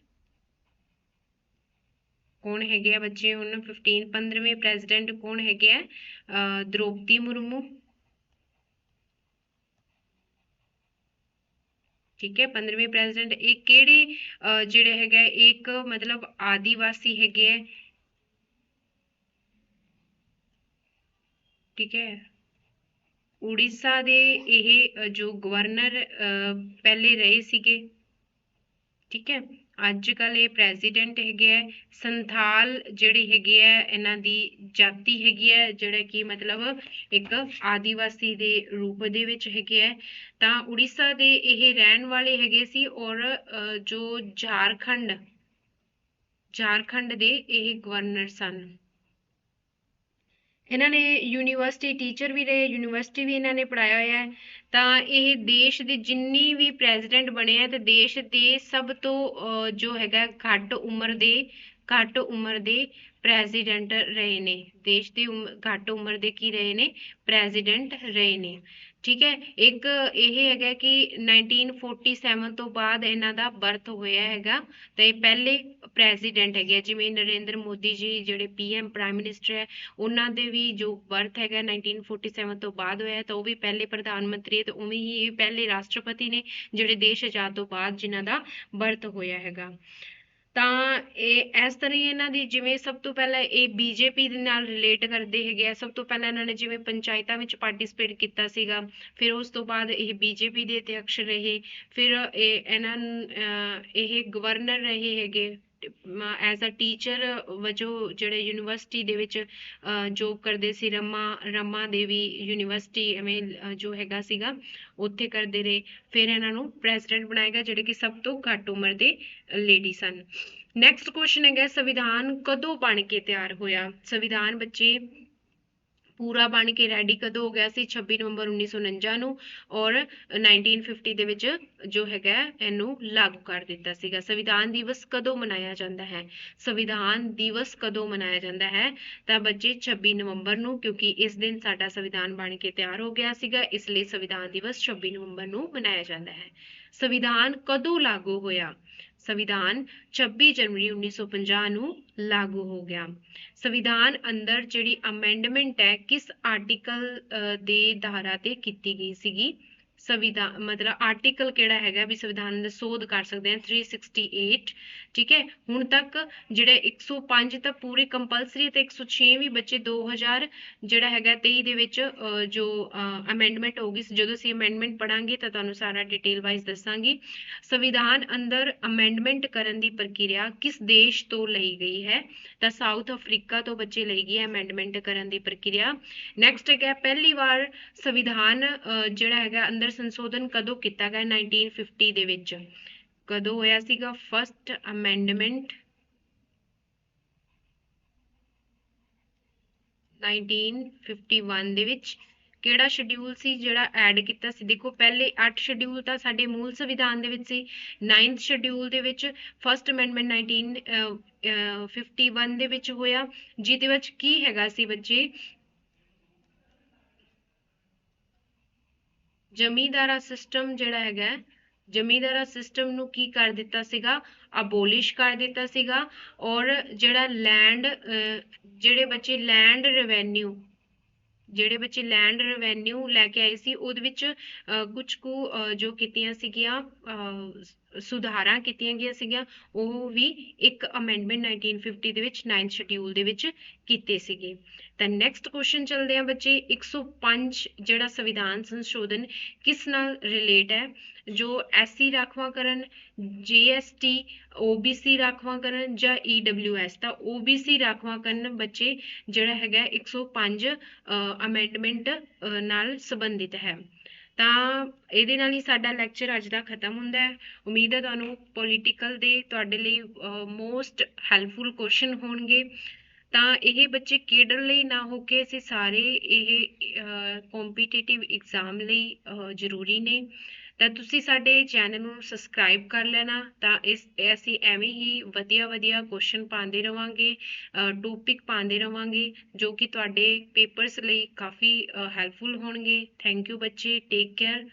कौन है बच्चे हुण 15 15वें प्रेजिडेंट कौन है द्रौपदी मुर्मू। ठीक है 15वें प्रेजिडेंट एक केड़े जिहड़े है एक मतलब आदिवासी है। ठीक है उड़ीसा दे ਇਹ जो गवर्नर पहले रहे सीगे। ठीक है अजकल ये प्रेजिडेंट है संथाल जिहड़ी है इन्हां दी जाति है जिहड़ा कि मतलब एक आदिवासी दे रूप दे विच है। तां उड़ीसा दे ये रहन वाले है सी और जो झारखंड दे ये गवर्नर सन। ਇਹਨਾਂ ਨੇ ਯੂਨੀਵਰਸਿਟੀ ਟੀਚਰ ਵੀ ਰਹੇ ਯੂਨੀਵਰਸਿਟੀ ਵੀ ਇਹਨਾਂ ਨੇ ਪੜਾਇਆ ਹੋਇਆ ਹੈ। ਤਾਂ ਇਹ ਦੇਸ਼ ਦੇ ਜਿੰਨੀ ਵੀ ਪ੍ਰੈਜ਼ੀਡੈਂਟ ਬਣੇ ਆ ਤੇ ਦੇਸ਼ ਦੇ ਸਭ ਤੋਂ ਜੋ ਹੈਗਾ ਘੱਟ ਉਮਰ ਦੇ ਪ੍ਰੈਜ਼ੀਡੈਂਟ ਰਹੇ ਨੇ। ਦੇਸ਼ ਦੇ ਘੱਟ ਉਮਰ ਦੇ ਕੀ ਰਹੇ ਨੇ ਪ੍ਰੈਜ਼ੀਡੈਂਟ ਰਹੇ ਨੇ। ठीक है एक ये है कि 1947 तो बाद इन्हां दा बर्थ होया हैगा ते पहले प्रेजिडेंट है जिवें नरेंद्र मोदी जी जिहड़े PM प्राइम मिनिस्टर है उन्हां दे भी जो बर्थ है 1947 तो बाद होया तो वह भी पहले प्रधानमंत्री है तो उवें ही पहले राष्ट्रपति ने जिहड़े देश आजाद तो बाद जिन्हां दा बर्थ होया हैगा। ਤਾਂ ਇਹ ਇਸ ਤਰ੍ਹਾਂ ਹੀ ਇਹਨਾਂ ਦੀ ਜਿਵੇਂ ਸਭ ਤੋਂ ਪਹਿਲਾਂ ਇਹ ਬੀਜੇਪੀ ਦੇ ਨਾਲ ਰਿਲੇਟ ਕਰਦੇ ਹੈਗੇ ਆ। ਸਭ ਤੋਂ ਪਹਿਲਾਂ ਇਹਨਾਂ ਨੇ ਜਿਵੇਂ ਪੰਚਾਇਤਾਂ ਵਿੱਚ ਪਾਰਟਿਸਿਪੇਟ ਕੀਤਾ ਸੀਗਾ ਫਿਰ ਉਸ ਤੋਂ ਬਾਅਦ ਇਹ ਬੀਜੇਪੀ ਦੇ ਅਧਿਕਸ਼ ਰਹੇ ਫਿਰ ਇਹਨਾਂ ਇਹ ਗਵਰਨਰ ਰਹੇ ਹੈਗੇ ਐਜ਼ ਅ ਟੀਚਰ ਵਜੋਂ ਜਿਹੜੇ ਯੂਨੀਵਰਸਿਟੀ ਦੇ ਵਿੱਚ ਜੋਬ ਕਰਦੇ ਸੀ ਰਮਾ ਦੇਵੀ ਯੂਨੀਵਰਸਿਟੀ ਐਵੇਂ ਜੋ ਹੈਗਾ ਸੀਗਾ ਉੱਥੇ ਕਰਦੇ ਰਹੇ। ਫਿਰ ਇਹਨਾਂ ਨੂੰ ਪ੍ਰੈਜ਼ੀਡੈਂਟ ਬਣਾਇਆ ਗਿਆ ਜਿਹੜੇ ਕਿ ਸਭ ਤੋਂ ਘੱਟ ਉਮਰ ਦੇ ਲੇਡੀ ਸਨ। ਨੈਕਸਟ ਕੁਐਸਚਨ ਹੈਗਾ ਸੰਵਿਧਾਨ ਕਦੋਂ ਬਣ ਕੇ ਤਿਆਰ ਹੋਇਆ। ਸੰਵਿਧਾਨ ਬੱਚੇ पूरा बन के रेडी कदों हो गया सी 26 नवंबर 1949 ਨੂੰ और 1950 ਦੇ ਵਿੱਚ ਜੋ ਹੈਗਾ ਇਹਨੂੰ ਲਾਗੂ ਕਰ ਦਿੱਤਾ ਸੀਗਾ। ਸੰਵਿਧਾਨ ਦਿਵਸ ਕਦੋਂ ਮਨਾਇਆ ਜਾਂਦਾ ਹੈ। ਸੰਵਿਧਾਨ ਦਿਵਸ ਕਦੋਂ ਮਨਾਇਆ ਜਾਂਦਾ ਹੈ ਤਾਂ ਬੱਚੇ 26 ਨਵੰਬਰ ਨੂੰ ਕਿਉਂਕਿ ਇਸ ਦਿਨ ਸਾਡਾ ਸੰਵਿਧਾਨ ਬਣ ਕੇ ਤਿਆਰ ਹੋ ਗਿਆ ਸੀਗਾ ਇਸ ਲਈ ਸੰਵਿਧਾਨ ਦਿਵਸ 26 ਨਵੰਬਰ ਨੂੰ ਮਨਾਇਆ ਜਾਂਦਾ ਹੈ। ਸੰਵਿਧਾਨ ਕਦੋਂ ਲਾਗੂ ਹੋਇਆ। संविधान 26 जनवरी 1950 ਨੂੰ लागू हो गया। संविधान अंदर जिहड़ी अमेंडमेंट है किस आर्टिकल दे धारा ते कीती गई सीगी। संविधान मतलब आर्टिकल केड़ा हैगा भी संविधान दा सोध कर सकते हैं 368। ठीक है हुण तक जिहड़े 105 ਤਾਂ पूरे कंपलसरी ते 106 भी बच्चे 2000 ਜਿਹੜਾ ਹੈਗਾ 23 ਦੇ ਵਿੱਚ ਜੋ ਅਮੈਂਡਮੈਂਟ ਹੋਗੀ ਜਦੋਂ ਅਸੀਂ ਅਮੈਂਡਮੈਂਟ ਪੜਾਂਗੇ ਤਾਂ ਤੁਹਾਨੂੰ ਸਾਰਾ ਡਿਟੇਲ ਵਾਈਜ਼ ਦੱਸਾਂਗੀ। ਸੰਵਿਧਾਨ ਅੰਦਰ ਅਮੈਂਡਮੈਂਟ ਕਰਨ ਦੀ ਪ੍ਰਕਿਰਿਆ ਕਿਸ ਦੇਸ਼ ਤੋਂ ਲਈ ਗਈ ਹੈ ਤਾਂ ਸਾਊਥ ਅਫਰੀਕਾ ਤੋਂ ਬੱਚੇ ਲਈ ਗਈ ਹੈ ਅਮੈਂਡਮੈਂਟ ਕਰਨ ਦੀ ਪ੍ਰਕਿਰਿਆ। ਨੈਕਸਟ ਹੈਗਾ ਪਹਿਲੀ ਵਾਰ ਸੰਵਿਧਾਨ ਜਿਹੜਾ ਹੈਗਾ ਅੰਦਰ ਸੰਸ਼ੋਧਨ ਕਦੋਂ ਕੀਤਾ ਗਿਆ 1950 ਦੇ ਵਿੱਚ ਕਦੋਂ ਹੋਇਆ ਸੀਗਾ ਫਸਟ ਅਮੈਂਡਮੈਂਟ 1951 ਦੇ ਵਿੱਚ। ਕਿਹੜਾ ਸ਼ਡਿਊਲ ਸੀ ਜਿਹੜਾ ਐਡ ਕੀਤਾ ਸੀ ਦੇਖੋ ਪਹਿਲੇ 8 ਸ਼ਡਿਊਲ ਤਾਂ ਸਾਡੇ ਮੂਲ ਸੰਵਿਧਾਨ ਦੇ ਵਿੱਚ ਸੀ 9th ਸ਼ਡਿਊਲ ਦੇ ਵਿੱਚ ਫਸਟ ਅਮੈਂਡਮੈਂਟ 1951 ਦੇ ਵਿੱਚ ਹੋਇਆ ਜਿਹਦੇ ਵਿੱਚ ਕੀ ਹੈਗਾ ਸੀ ਬੱਚੇ ਜ਼ਮੀਂਦਾਰਾ ਸਿਸਟਮ ਜਿਹੜਾ ਹੈਗਾ ਜ਼ਮੀਂਦਾਰਾ ਸਿਸਟਮ ਨੂੰ ਕੀ ਕਰ ਦਿੱਤਾ ਸੀਗਾ ਅਬੋਲਿਸ਼ ਕਰ ਦਿੱਤਾ ਸੀਗਾ ਔਰ ਜਿਹੜਾ ਲੈਂਡ ਜਿਹੜੇ ਬੱਚੇ ਲੈਂਡ ਰੈਵਨਿਊ ਜਿਹੜੇ ਬੱਚੇ ਲੈਂਡ ਰੈਵਨਿਊ ਲੈ ਕੇ ਆਏ ਸੀ ਉਹਦੇ ਵਿੱਚ ਕੁਝ ਕੁ ਜੋ ਕੀਤੀਆਂ ਸੀਗੀਆਂ ਸੁਧਾਰਾਂ ਕੀਤੀਆਂ ਗਈਆਂ ਸੀਗੀਆਂ ਉਹ ਵੀ ਇੱਕ ਅਮੈਂਡਮੈਂਟ 1950 ਦੇ ਵਿੱਚ 9th ਸ਼ਡਿਊਲ ਦੇ ਵਿੱਚ ਕੀਤੇ ਸੀਗੇ। ਤਾਂ ਨੈਕਸਟ ਕੁਐਸਚਨ ਚੱਲਦੇ ਆ ਬੱਚੇ 105 ਜਿਹੜਾ ਸੰਵਿਧਾਨ ਸੰਸ਼ੋਧਨ ਕਿਸ ਨਾਲ ਰਿਲੇਟ ਹੈ ਜੋ SC ਰਾਖਵਾਂਕਰਨ GST OBC ਰਾਖਵਾਂਕਰਨ ਜਾਂ EWS ਤਾਂ OBC ਰਾਖਵਾਂਕਰਨ ਬੱਚੇ ਜਿਹੜਾ ਹੈਗਾ 105 ਅਮੈਂਡਮੈਂਟ ਨਾਲ ਸੰਬੰਧਿਤ ਹੈ। ਤਾਂ ਇਹਦੇ ਨਾਲ ਹੀ ਸਾਡਾ ਲੈਕਚਰ ਅੱਜ ਦਾ ਖਤਮ ਹੁੰਦਾ ਹੈ। ਉਮੀਦ ਹੈ ਤੁਹਾਨੂੰ ਪੋਲੀਟੀਕਲ ਦੇ ਤੁਹਾਡੇ ਲਈ ਮੋਸਟ ਹੈਲਪਫੁਲ ਕੁਐਸਚਨ ਹੋਣਗੇ। ਤਾਂ ਇਹ ਬੱਚੇ ਕੇਡਰ ਲਈ ਨਾ ਹੋ ਕੇ ਅਸੀਂ ਸਾਰੇ ਇਹ ਕੰਪੀਟੀਟਿਵ ਐਗਜ਼ਾਮ ਲਈ ਜ਼ਰੂਰੀ ਨੇ। ਤਾਂ ਤੁਸੀਂ ਸਾਡੇ ਚੈਨਲ ਨੂੰ ਸਬਸਕ੍ਰਾਈਬ ਕਰ ਲੈਣਾ ਤਾਂ ਅਸੀਂ ਐਵੇਂ ਹੀ ਵਧੀਆ ਕੁਐਸਚਨ ਪਾਉਂਦੇ ਰਵਾਂਗੇ ਟੌਪਿਕ ਪਾਉਂਦੇ ਰਵਾਂਗੇ ਜੋ ਕਿ ਤੁਹਾਡੇ ਪੇਪਰਸ ਲਈ ਕਾਫੀ ਹੈਲਪਫੁਲ ਹੋਣਗੇ। ਥੈਂਕ ਯੂ ਬੱਚੇ ਟੇਕ ਕੇਅਰ।